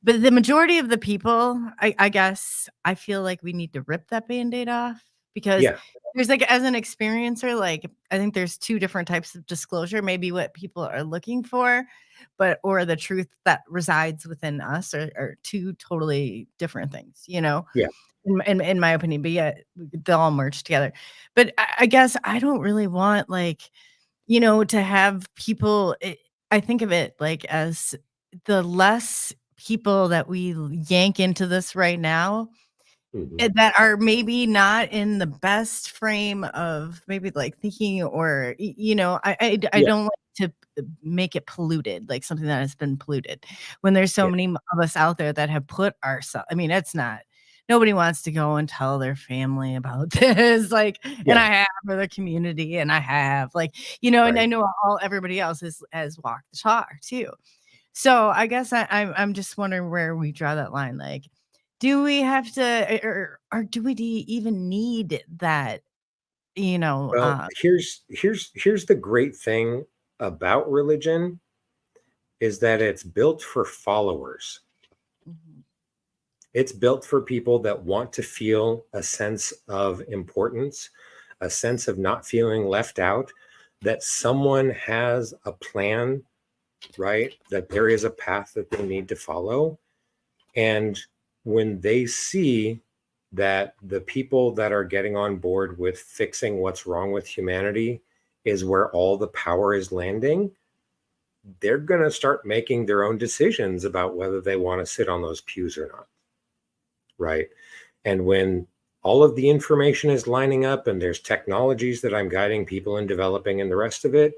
but the majority of the people, I guess, I feel like we need to rip that Band-Aid off, because Yeah. there's, like, as an experiencer, like, I think there's two different types of disclosure, maybe what people are looking for, or the truth that resides within us are two totally different things, you know? Yeah. In my opinion, but yeah, they all merge together. But I guess I don't really want, like, you know, to have people, I think of it like as the less people that we yank into this right now, Mhm. that are maybe not in the best frame of maybe like thinking, or you know, I Yeah. don't like to make it polluted, like something that has been polluted, when there's so Yeah. many of us out there that have put ourselves, I mean, it's not, nobody wants to go and tell their family about this, like, and Yeah. I have for the community, and I have, like, you know, and I Right. know everybody else has walked the talk too. So I guess I'm just wondering where we draw that line. Like, do we have to, or do we even need that? You know, Well, here's the great thing about religion is that it's built for followers. mhm, It's built for people that want to feel a sense of importance, a sense of not feeling left out, that someone has a plan, right? That there is a path that they need to follow. And when they see that the people that are getting on board with fixing what's wrong with humanity is where all the power is landing, they're going to start making their own decisions about whether they want to sit on those pews or not. Right. And when all of the information is lining up and there's technologies that I'm guiding people in developing and the rest of it,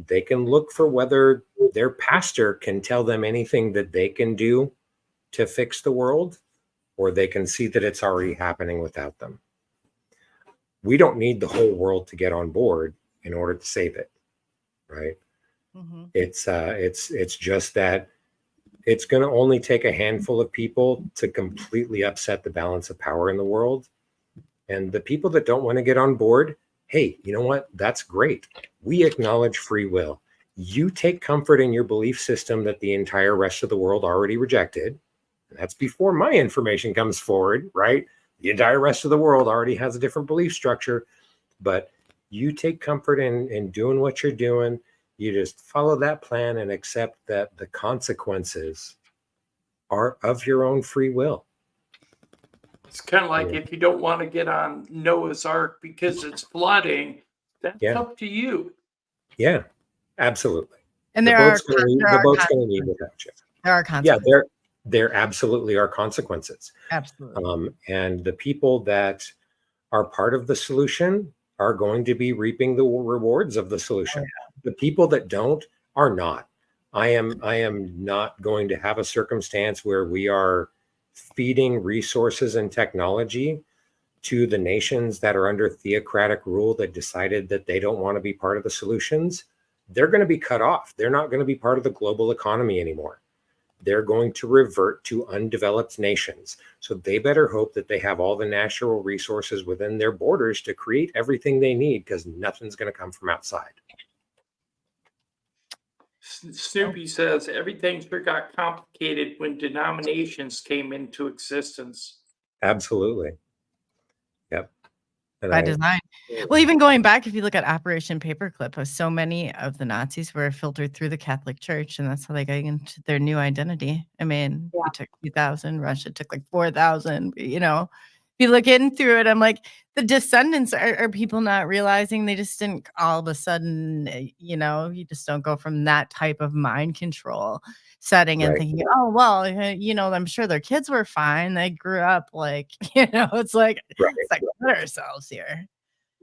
they can look for whether their pastor can tell them anything that they can do to fix the world, or they can see that it's already happening without them. We don't need the whole world to get on board in order to save it, right? mhm. It's just that it's going to only take a handful of people to completely upset the balance of power in the world. And the people that don't want to get on board, hey, you know what? That's great. We acknowledge free will. You take comfort in your belief system that the entire rest of the world already rejected. And that's before my information comes forward, right? The entire rest of the world already has a different belief structure, but you take comfort in doing what you're doing. You just follow that plan and accept that the consequences are of your own free will. It's kind of like Yeah. if you don't want to get on Noah's Ark because it's flooding, that's Yeah. up to you. Yeah, absolutely. And The there are boat's going to leave without you. there are Yeah, consequences. there absolutely are consequences. Absolutely. And the people that are part of the solution are going to be reaping the rewards of the solution. The people that don't are not. I am not going to have a circumstance where we are feeding resources and technology to the nations that are under theocratic rule that decided that they don't want to be part of the solutions. They're going to be cut off. They're not going to be part of the global economy anymore. They're going to revert to undeveloped nations. So they better hope that they have all the natural resources within their borders to create everything they need, because nothing's going to come from outside. Snoopy says everything sure got complicated when denominations came into existence. Absolutely. Yep. And By design. Well, even going back, if you look at Operation Paperclip, so many of the Nazis were filtered through the Catholic Church, and that's how they got into their new identity. I mean, Yeah. it took 2,000, Russia took like 4,000. You know, if you look in through it, I'm like, the descendants are people not realizing they just didn't all of a sudden, you know, you just don't go from that type of mind control setting and Right. thinking, oh, well, you know, I'm sure their kids were fine. They grew up like, you know, it's like, Right. let's not put ourselves here.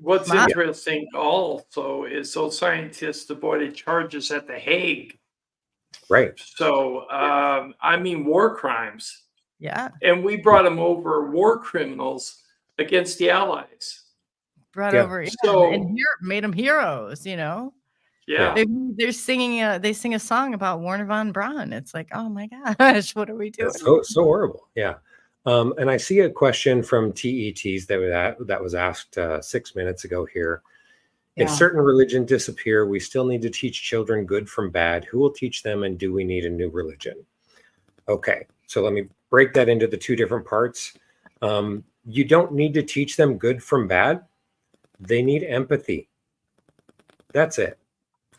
What's Wow. interesting also is those scientists avoided charges at The Hague. Right. So, I mean, war crimes. Yeah. And we brought them over war criminals against the Allies. Brought Yeah. over, yeah, So- and made them heroes, you know? Yeah. They're singing they sing a song about Warner von Braun. It's like, oh my gosh, what are we doing? It's so horrible. Yeah. And I see a question from TETs that was asked 6 minutes ago here. If Yeah. certain religions disappear, we still need to teach children good from bad. Who will teach them, and do we need a new religion? Okay, so let me break that into the two different parts. You don't need to teach them good from bad. They need empathy. That's it.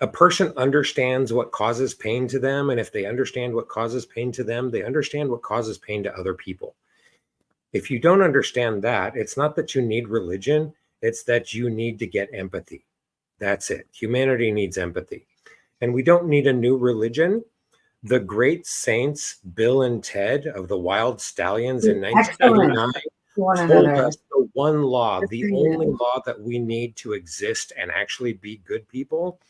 A person understands what causes pain to them, and if they understand what causes pain to them, they understand what causes pain to other people. If you don't understand that, it's not that you need religion, it's that you need to get empathy. That's it. Humanity needs empathy. And we don't need a new religion. The great saints, Bill and Ted of the Wild Stallions in Excellent. 1999, One told another. us the one law, the Agreed. only law that we need to exist and actually be good people,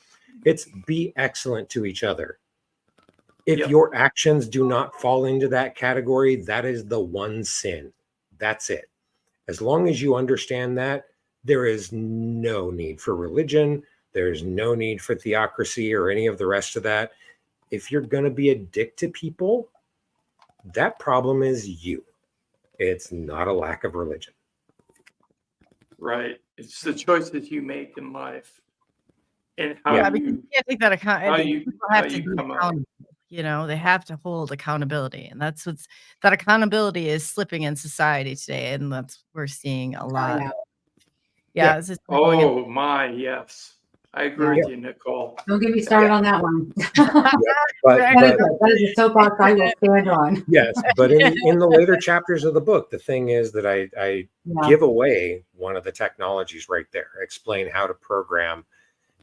it's be excellent to each other. If Yep. your actions do not fall into that category, that is the one sin. That's it. As long as you understand that, there is no need for religion. There's no need for theocracy or any of the rest of that. If you're going to be a dick to people, that problem is you. It's not a lack of religion. Right. It's the choices you make in life. And how Yeah, because you you can't take that account. how And you- people how have to you be come up. accountable. You know, they have to hold accountability, and that's that accountability is slipping in society today, and that's we're seeing a lot. know. Yeah, Yeah. it's just going Oh my, yes. I agree Yeah. with you, Nicole. Don't get me started on that one. But, Right. but That is a soapbox I will stand on. yes, but in the later chapters of the book, the thing is that I Yeah. give away one of the technologies right there, explain how to program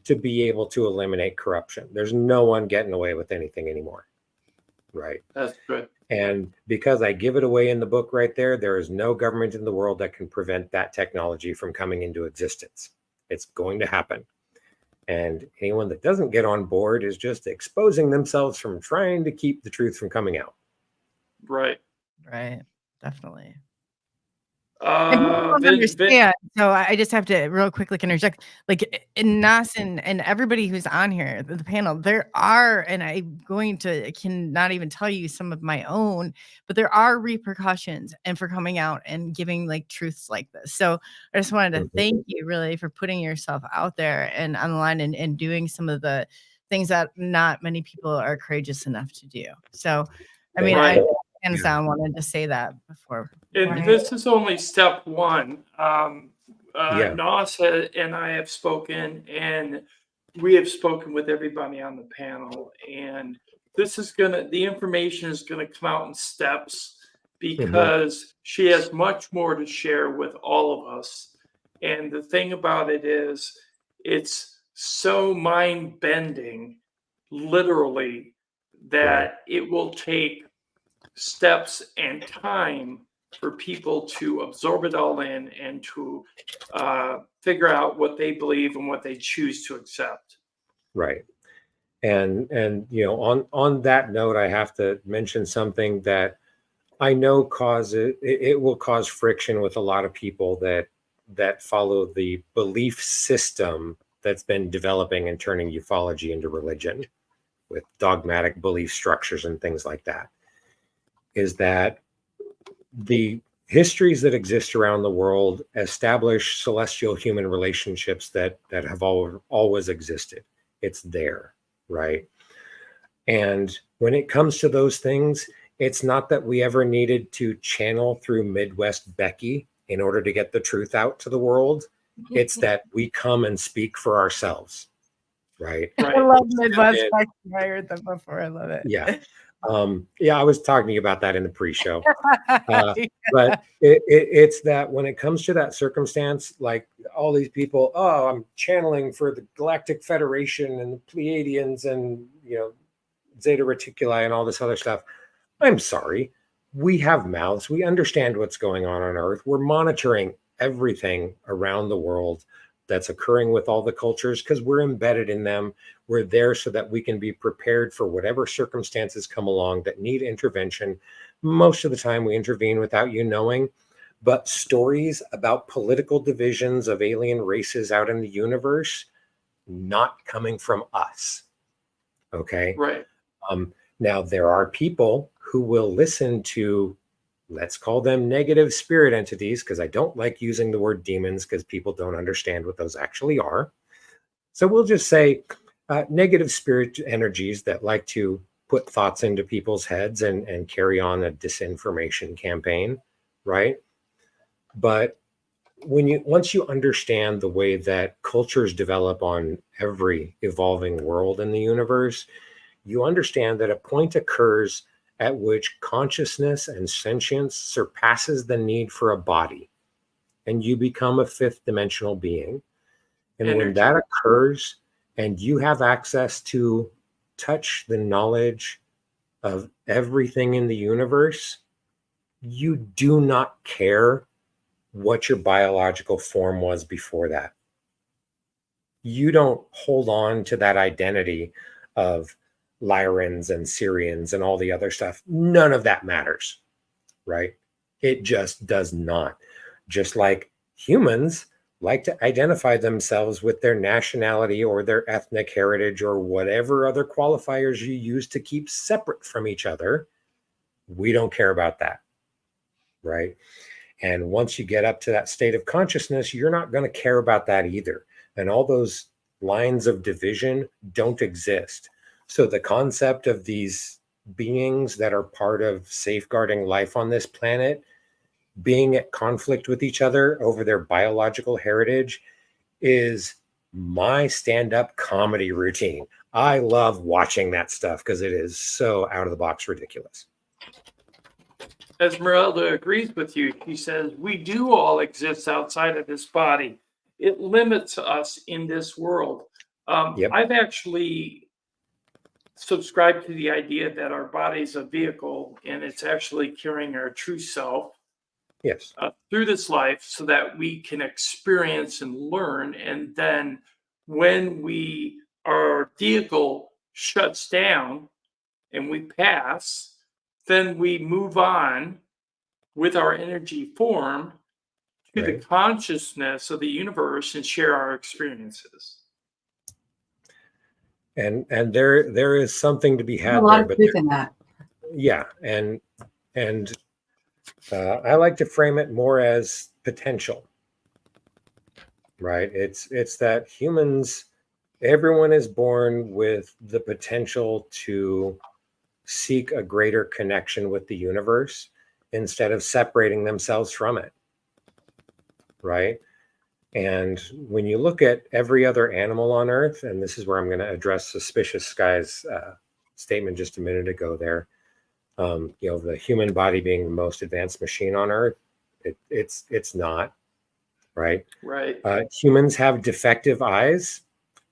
to be able to eliminate corruption. There's no one getting away with anything anymore. Right. That's good. And because I give it away in the book right there is no government in the world that can prevent that technology from coming into existence. It's going to happen. And anyone that doesn't get on board is just exposing themselves from trying to keep the truth from coming out. Right. right, definitely. And people don't Vin, understand. So I just have to real quick interject. Like in Nas and everybody who's on here, the panel, there are, and I cannot even tell you some of my own, but there are repercussions and for coming out and giving like truths like this. So I just wanted to Mhm. thank you really for putting yourself out there and online and doing some of the things that not many people are courageous enough to do. So, I mean, Right. hands down wanted to say that before. and Right. this is only step one. Yeah. Nos and I have spoken, and we have spoken with everybody on the panel. And the information is gonna come out in steps because she has much more to share with all of us. And the thing about it is, it's so mind bending, literally, that it will take steps and time for people to absorb it all in and to figure out what they believe and what they choose to accept. Right. And you know, on that note, I have to mention something that I know it will cause friction with a lot of people that follow the belief system that's been developing and turning ufology into religion with dogmatic belief structures and things like that. Is that the histories that exist around the world establish celestial human relationships that have always existed. It's there, right? And when it comes to those things, it's not that we ever needed to channel through Midwest Becky in order to get the truth out to the world. It's that we come and speak for ourselves, right? I Right. love Midwest. I heard them before. I love it. Yeah. I was talking about that in the pre-show. But it's that when it comes to that circumstance, like all these people, oh, I'm channeling for the Galactic Federation and the Pleiadians and, you know, Zeta Reticuli and all this other stuff. I'm sorry. We have mouths. We understand what's going on Earth. We're monitoring everything around the world. that's occurring with all the cultures, because we're embedded in them. We're there so that we can be prepared for whatever circumstances come along that need intervention. Most of the time we intervene without you knowing, but stories about political divisions of alien races out in the universe, not coming from us. Okay. Right. Now there are people who will listen to, let's call them negative spirit entities, because I don't like using the word demons because people don't understand what those actually are. So we'll just say negative spirit energies that like to put thoughts into people's heads and carry on a disinformation campaign, right? But once you understand the way that cultures develop on every evolving world in the universe, you understand that a point occurs at which consciousness and sentience surpasses the need for a body, and you become a fifth dimensional being. And when that occurs, and you have access to touch the knowledge of everything in the universe, you do not care what your biological form was before that. You don't hold on to that identity of Lyrans and Syrians and all the other stuff. None of that matters, right? It just does not. Just like humans like to identify themselves with their nationality or their ethnic heritage or whatever other qualifiers you use to keep separate from each other, we don't care about that, right? And once you get up to that state of consciousness, you're not going to care about that either. And all those lines of division don't exist. So the concept of these beings that are part of safeguarding life on this planet being at conflict with each other over their biological heritage is my stand-up comedy routine. I love watching that stuff because it is so out of the box ridiculous. Esmeralda agrees with you. She says, we do all exist outside of this body. It limits us in this world. Yep. I've actually subscribed to the idea that our body is a vehicle and it's actually carrying our true self through this life so that we can experience and learn. And then when our vehicle shuts down and we pass, then we move on with our energy form to the consciousness of the universe and share our experiences. And there is something to be had a lot there, of truth in that. Yeah, and I like to frame it more as potential, right? It's that humans, everyone is born with the potential to seek a greater connection with the universe instead of separating themselves from it, right? And when you look at every other animal on Earth, and this is where I'm going to address Suspicious Sky's statement just a minute ago there, the human body being the most advanced machine on Earth, it's not, right? Right. Humans have defective eyes.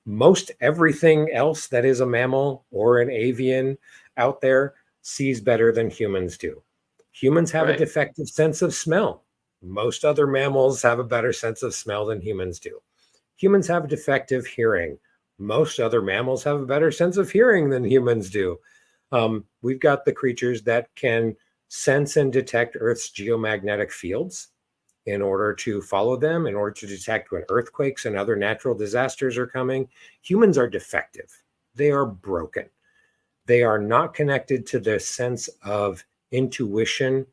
Most everything else that is a mammal or an avian out there sees better than humans do. Humans have a defective sense of smell. Most other mammals have a better sense of smell than humans do. Humans have defective hearing. Most other mammals have a better sense of hearing than humans do. We've got the creatures that can sense and detect Earth's geomagnetic fields in order to follow them, in order to detect when earthquakes and other natural disasters are coming. Humans are defective. They are broken. They are not connected to the sense of intuition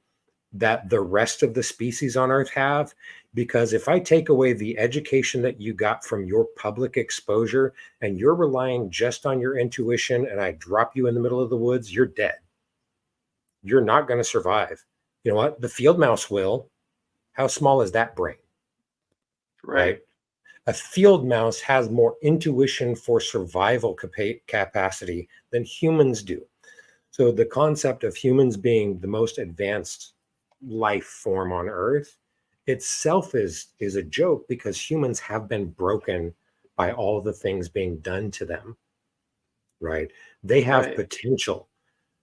that the rest of the species on Earth have. Because if I take away the education that you got from your public exposure and you're relying just on your intuition and I drop you in the middle of the woods, you're dead. You're not going to survive. You know what? The field mouse will. How small is that brain? Right? A field mouse has more intuition for survival capacity than humans do. So the concept of humans being the most advanced life form on Earth itself is a joke, because humans have been broken by all the things being done to them, right? They have potential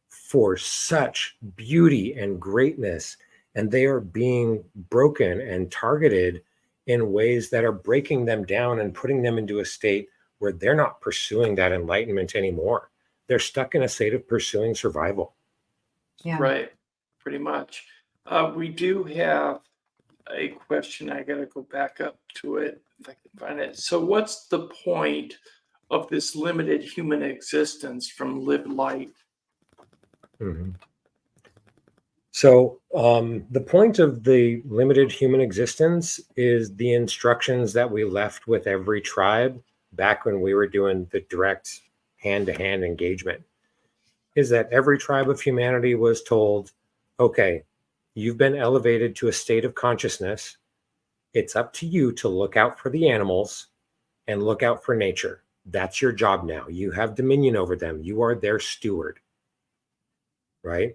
for such beauty and greatness, and they are being broken and targeted in ways that are breaking them down and putting them into a state where they're not pursuing that enlightenment anymore. They're stuck in a state of pursuing survival. Yeah. Right, pretty much. We do have a question. I got to go back up to it if I can find it. So what's the point of this limited human existence from Live Light? Mm-hmm. So the point of the limited human existence is the instructions that we left with every tribe back when we were doing the direct hand-to-hand engagement, is that every tribe of humanity was told, okay, you've been elevated to a state of consciousness. It's up to you to look out for the animals and look out for nature. That's your job now. You have dominion over them. You are their steward, right?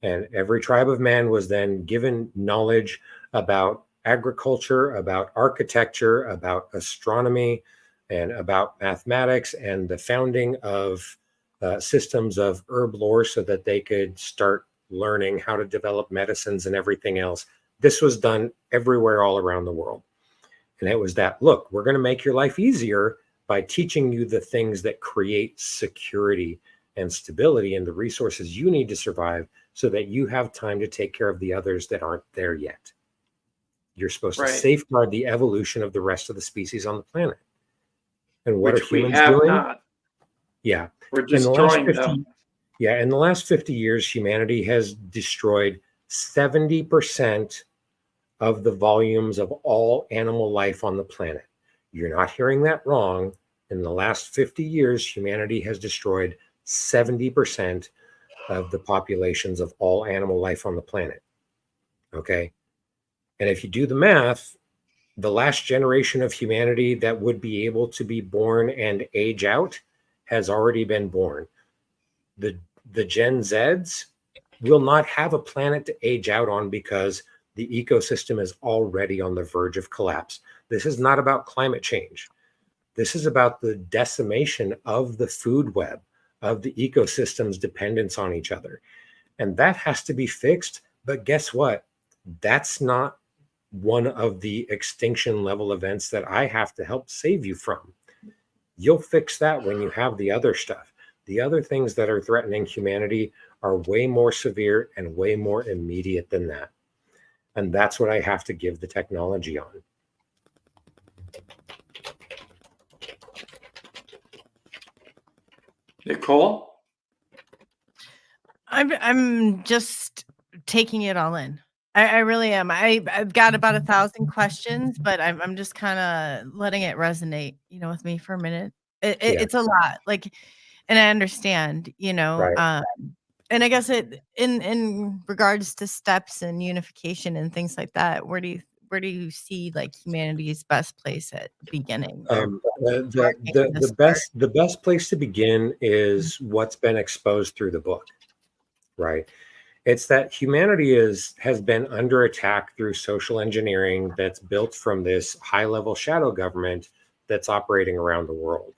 And every tribe of man was then given knowledge about agriculture, about architecture, about astronomy, and about mathematics, and the founding of systems of herb lore so that they could start learning how to develop medicines and everything else. This was done everywhere all around the world. And it was that, look, we're going to make your life easier by teaching you the things that create security and stability and the resources you need to survive so that you have time to take care of the others that aren't there yet. You're supposed to safeguard the evolution of the rest of the species on the planet. And what are humans doing? Not. Yeah. We're destroying them. Yeah, in the last 50 years, humanity has destroyed 70% of the volumes of all animal life on the planet. You're not hearing that wrong. In the last 50 years, humanity has destroyed 70% of the populations of all animal life on the planet. Okay? And if you do the math, the last generation of humanity that would be able to be born and age out has already been born. The Gen Zs will not have a planet to age out on because the ecosystem is already on the verge of collapse. This is not about climate change. This is about the decimation of the food web, of the ecosystem's dependence on each other. And that has to be fixed. But guess what? That's not one of the extinction level events that I have to help save you from. You'll fix that when you have the other stuff. The other things that are threatening humanity are way more severe and way more immediate than that. And that's what I have to give the technology on. Nicole? I'm just taking it all in. I really am. I've got about 1,000 questions, but I'm just kind of letting it resonate, with me for a minute. It's a lot, and I understand, Right. And I guess in regards to steps and unification and things like that, where do you see humanity's best place at beginning? The best place to begin is what's been exposed through the book, right? It's that humanity has been under attack through social engineering that's built from this high-level shadow government that's operating around the world.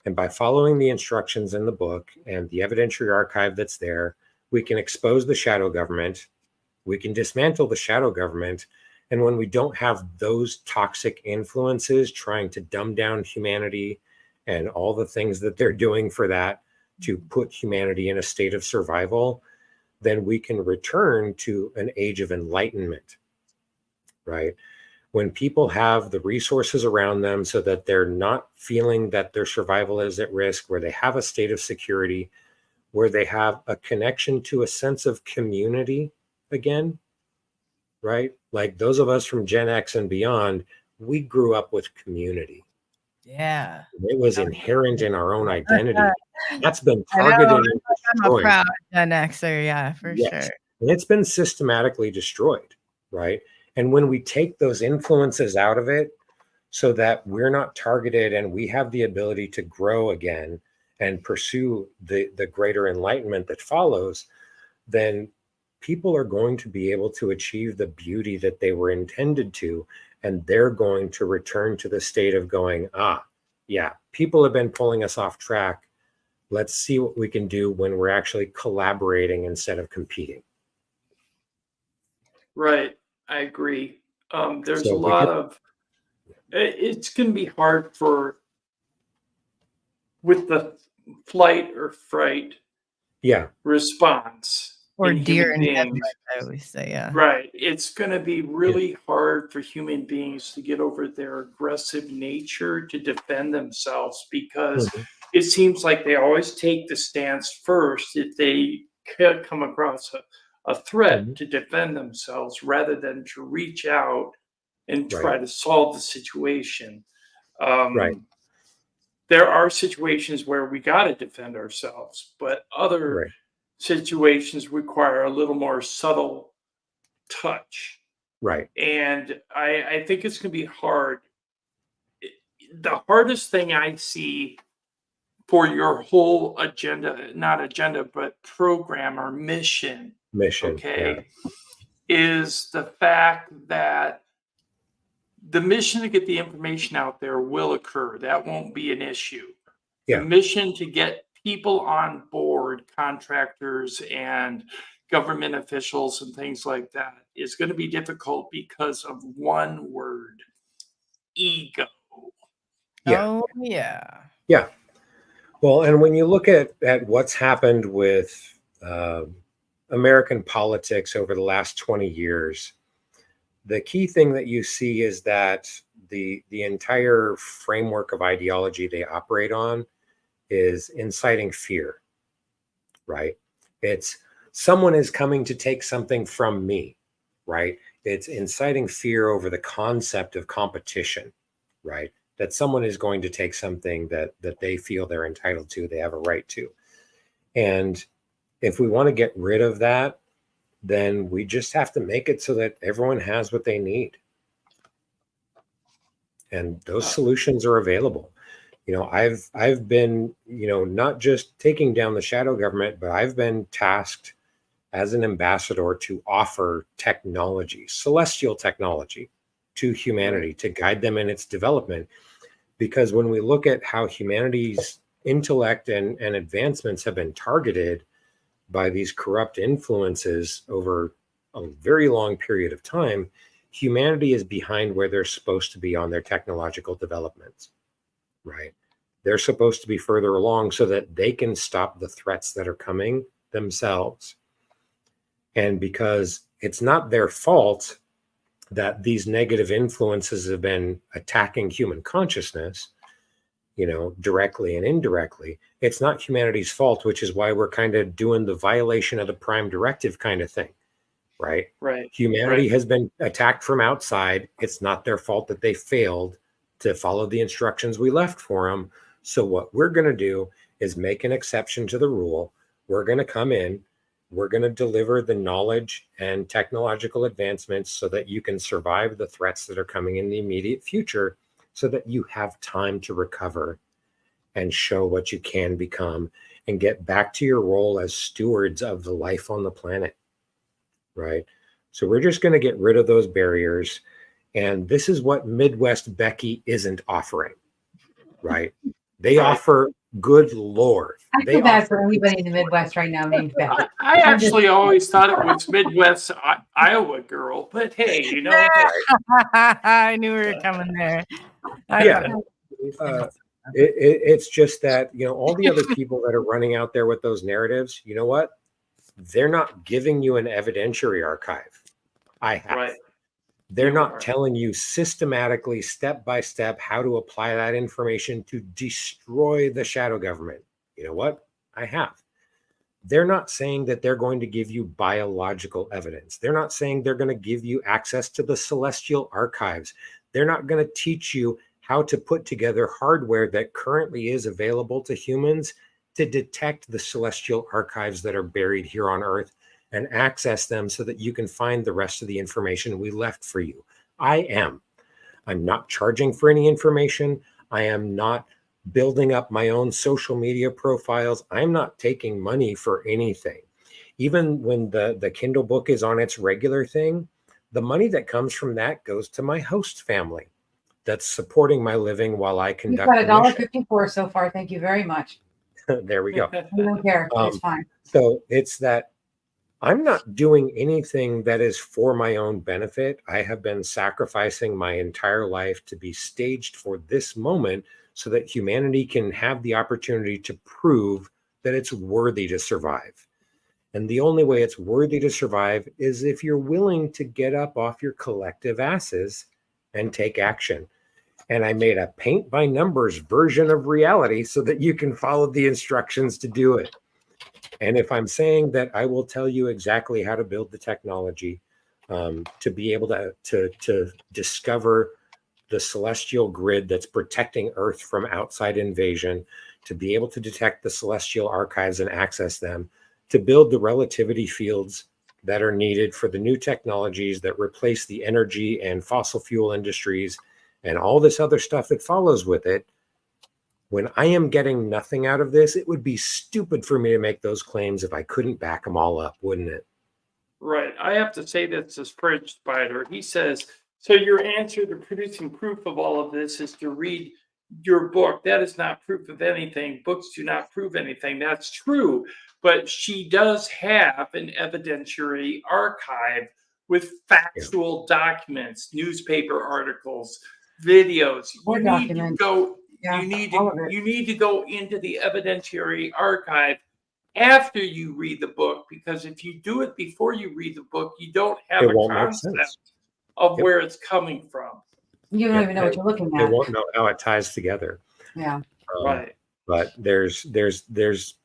And by following the instructions in the book and the evidentiary archive that's there, we can expose the shadow government, we can dismantle the shadow government, and when we don't have those toxic influences trying to dumb down humanity and all the things that they're doing for that to put humanity in a state of survival, then we can return to an age of enlightenment, right? When people have the resources around them so that they're not feeling that their survival is at risk, where they have a state of security, where they have a connection to a sense of community again, right? Like those of us from Gen X and beyond, we grew up with community. Yeah. It was inherent in our own identity. That's been targeted and destroyed. I'm a proud Gen Xer, yeah, for sure. And it's been systematically destroyed, right? And when we take those influences out of it so that we're not targeted and we have the ability to grow again and pursue the greater enlightenment that follows, then people are going to be able to achieve the beauty that they were intended to. And they're going to return to the state of going, yeah, people have been pulling us off track. Let's see what we can do when we're actually collaborating instead of competing. Right. I agree. There's So a if we lot could, of, it's going to be hard with the flight or fright yeah, response Or in deer human in beings. headlights, I always say, yeah. Right. It's going to be really hard for human beings to get over their aggressive nature to defend themselves, because mhm, it seems like they always take the stance first if they come across a threat mhm, to defend themselves, rather than to reach out and right, try to solve the situation. right, There are situations where we got to defend ourselves, but other right, situations require a little more subtle touch. right, And I think it's going to be hard. The hardest thing I see for your whole agenda, not agenda, but program or mission, mission, yeah, okay, is the fact that the mission to get the information out there will occur. That won't be an issue. The yeah, mission to get people on board, contractors and government officials and things like that, is going to be difficult because of one word: ego. yeah, Oh, yeah. yeah. Well, and when you look at what's happened with American politics over the last 20 years, the key thing that you see is that the entire framework of ideology they operate on is inciting fear, right? It's someone is coming to take something from me, right? It's inciting fear over the concept of competition, right? That someone is going to take something that they feel they're entitled to, they have a right to. And if we want to get rid of that, then we just have to make it so that everyone has what they need. And those solutions are available. I've been, not just taking down the shadow government, but I've been tasked as an ambassador to offer technology, celestial technology, to humanity, to guide them in its development. Because when we look at how humanity's intellect and advancements have been targeted by these corrupt influences over a very long period of time, humanity is behind where they're supposed to be on their technological developments, right? They're supposed to be further along so that they can stop the threats that are coming themselves. And because it's not their fault that these negative influences have been attacking human consciousness, directly and indirectly, it's not humanity's fault, which is why we're kind of doing the violation of the prime directive kind of thing, right? Right. Humanity Right. has been attacked from outside. It's not their fault that they failed to follow the instructions we left for them. So what we're going to do is make an exception to the rule. We're going to come in. We're going to deliver the knowledge and technological advancements so that you can survive the threats that are coming in the immediate future, so that you have time to recover and show what you can become and get back to your role as stewards of the life on the planet, right? So we're just going to get rid of those barriers. And this is what Midwest Becky isn't offering, right? They Right. offer good lore. I They feel bad offer for anybody in the Midwest right now named Becky. I actually always thought it was Midwest Iowa girl, but hey, I knew we were coming there. Yeah. It's just that, all the other people that are running out there with those narratives, you know what? They're not giving you an evidentiary archive. I have. Right. They're You not are. telling you systematically, step by step, how to apply that information to destroy the shadow government. You know what? I have. They're not saying that they're going to give you biological evidence. They're not saying they're going to give you access to the celestial archives. They're not going to teach you how to put together hardware that currently is available to humans to detect the celestial archives that are buried here on Earth and access them so that you can find the rest of the information we left for you. I'm not charging for any information. I am not building up my own social media profiles. I'm not taking money for anything. Even when the Kindle book is on its regular thing, the money that comes from that goes to my host family that's supporting my living while I You've conduct got the mission. $1.54 so far. Thank you very much. There we go. I don't care. It's fine. So it's that I'm not doing anything that is for my own benefit. I have been sacrificing my entire life to be staged for this moment so that humanity can have the opportunity to prove that it's worthy to survive. And the only way it's worthy to survive is if you're willing to get up off your collective asses and take action. And I made a paint by numbers version of reality so that you can follow the instructions to do it. And if I'm saying that I will tell you exactly how to build the technology to be able to discover the celestial grid that's protecting Earth from outside invasion, to be able to detect the celestial archives and access them, to build the relativity fields that are needed for the new technologies that replace the energy and fossil fuel industries and all this other stuff that follows with it, when I am getting nothing out of this, it would be stupid for me to make those claims if I couldn't back them all up, wouldn't it? Right. I have to say this as Fridge Spider. He says, so your answer to producing proof of all of this is to read your book. That is not proof of anything. Books do not prove anything. That's true. But she does have an evidentiary archive with factual documents, newspaper articles, videos. Or You need to documents. go. Yeah, You need all of to. it. You need to go into the evidentiary archive after you read the book, because if you do it before you read the book, you don't have It a won't make concept sense. of Yep. where it's coming from. You don't Yep. even know what you're looking They at. won't know how it ties together. Yeah. Right. But there's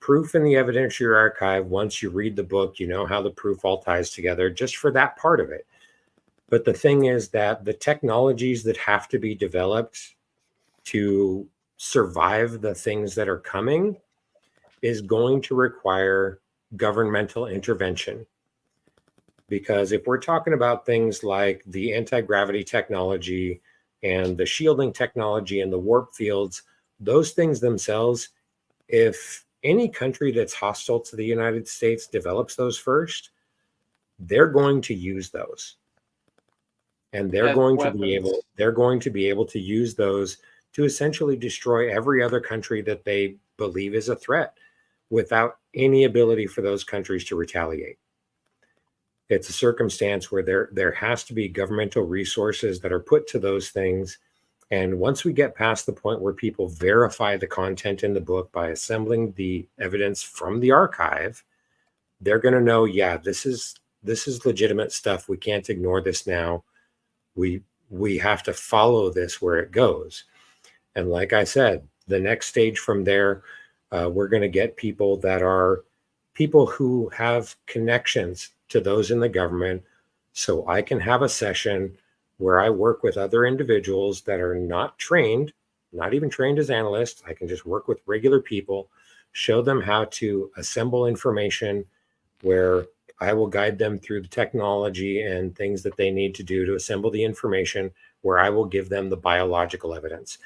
proof in the evidentiary archive. Once you read the book, you know how the proof all ties together just for that part of it. But the thing is that the technologies that have to be developed to survive the things that are coming is going to require governmental intervention. Because if we're talking about things like the anti-gravity technology and the shielding technology and the warp fields, those things themselves, if any country that's hostile to the United States develops those first, they're going to use those. And they're As going weapons. to be able to use those to essentially destroy every other country that they believe is a threat without any ability for those countries to retaliate. It's a circumstance where there has to be governmental resources that are put to those things. And once we get past the point where people verify the content in the book by assembling the evidence from the archive, they're going to know, yeah, this is legitimate stuff. We can't ignore this now. We have to follow this where it goes. And like I said, the next stage from there, we're going to get people that are people who have connections to those in the government. So I can have a session where I work with other individuals that are not trained, not even trained as analysts. I can just work with regular people, show them how to assemble information, where I will guide them through the technology and things that they need to do to assemble the information, where I will give them the biological evidence.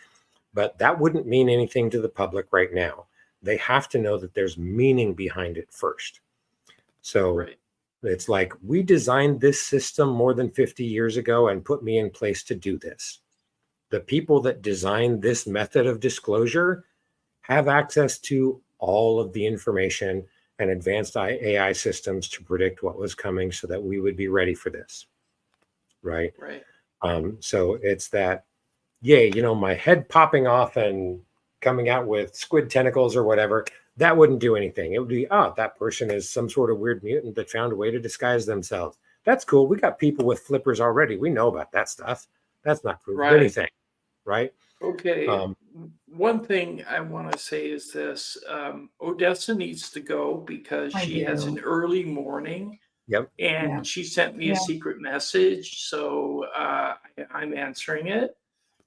But that wouldn't mean anything to the public right now. They have to know that there's meaning behind it first. So Right. It's like, we designed this system more than 50 years ago and put me in place to do this. The people that designed this method of disclosure have access to all of the information and advanced AI systems to predict what was coming so that we would be ready for this. Right. Right. So it's that, yay, my head popping off and coming out with squid tentacles or whatever, that wouldn't do anything. It would be, that person is some sort of weird mutant that found a way to disguise themselves. That's cool. We got people with flippers already. We know about that stuff. That's not proof of anything. Right. Okay. One thing I want to say is this. Odessa needs to go because she has an early morning. Yep. And she sent me a secret message. So I'm answering it.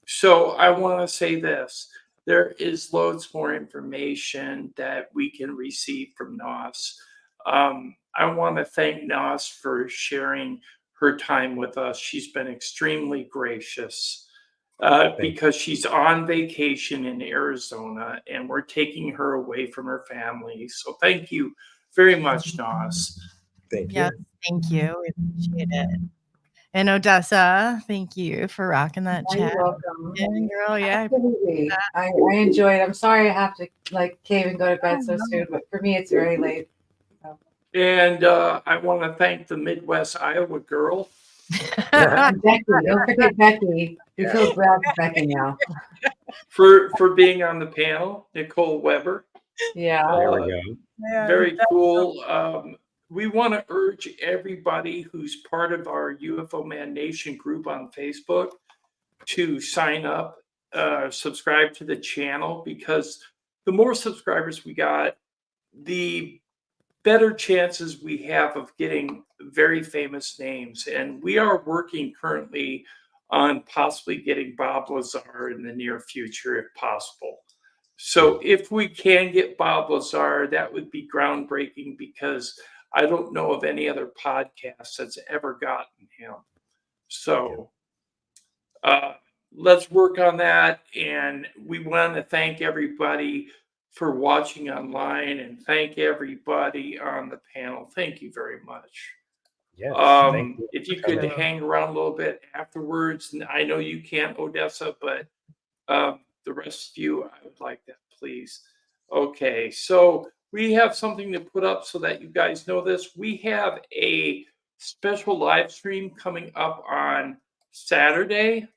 So I want to say this. There is loads more information that we can receive from Nos. I want to thank Nos for sharing her time with us. She's been extremely gracious because she's on vacation in Arizona and we're taking her away from her family. So thank you very much, Nos. Thank you. Yes, thank you. We appreciate it. And Odessa, thank you for rocking that chat. You're welcome. Yeah, girl, yeah. Absolutely. I enjoyed it. I'm sorry I have to cave and go to bed so soon, but for me it's very late. So. And I want to thank the Midwest Iowa girl. Becky, don't forget Becky. We feel bad for Becky now. For being on the panel, Nicole Weber. Yeah. There we go. Very cool. We want to urge everybody who's part of our UFO Man Nation group on Facebook to sign up, subscribe to the channel, because the more subscribers we got, the better chances we have of getting very famous names. And we are working currently on possibly getting Bob Lazar in the near future, if possible. So if we can get Bob Lazar, that would be groundbreaking, because I don't know of any other podcast that's ever gotten him. So let's work on that. And we want to thank everybody for watching online, and thank everybody on the panel. Thank you very much. Yes, if you could hang around a little bit afterwards, and I know you can't, Odessa, but the rest of you, I would like that, please. Okay, so we have something to put up so that you guys know this. We have a special live stream coming up on Saturday,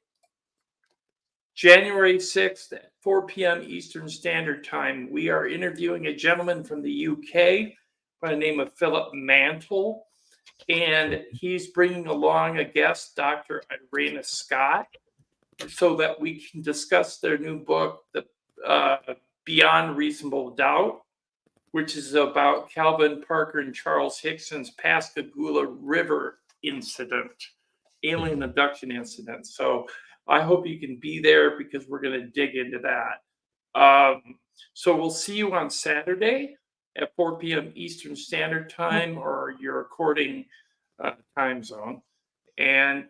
January 6th at 4 p.m. Eastern Standard Time. We are interviewing a gentleman from the UK by the name of Philip Mantle, and he's bringing along a guest, Dr. Irena Scott, so that we can discuss their new book, The Beyond Reasonable Doubt, which is about Calvin Parker and Charles Hickson's Pascagoula River incident, alien abduction incident. So I hope you can be there, because we're going to dig into that. So we'll see you on Saturday at 4 p.m. Eastern Standard Time, or your recording time zone. And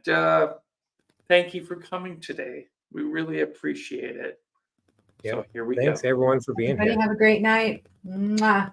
thank you for coming today. We really appreciate it. Yep. So here we Thanks go. everyone for being Everybody here. have a great night. Mwah.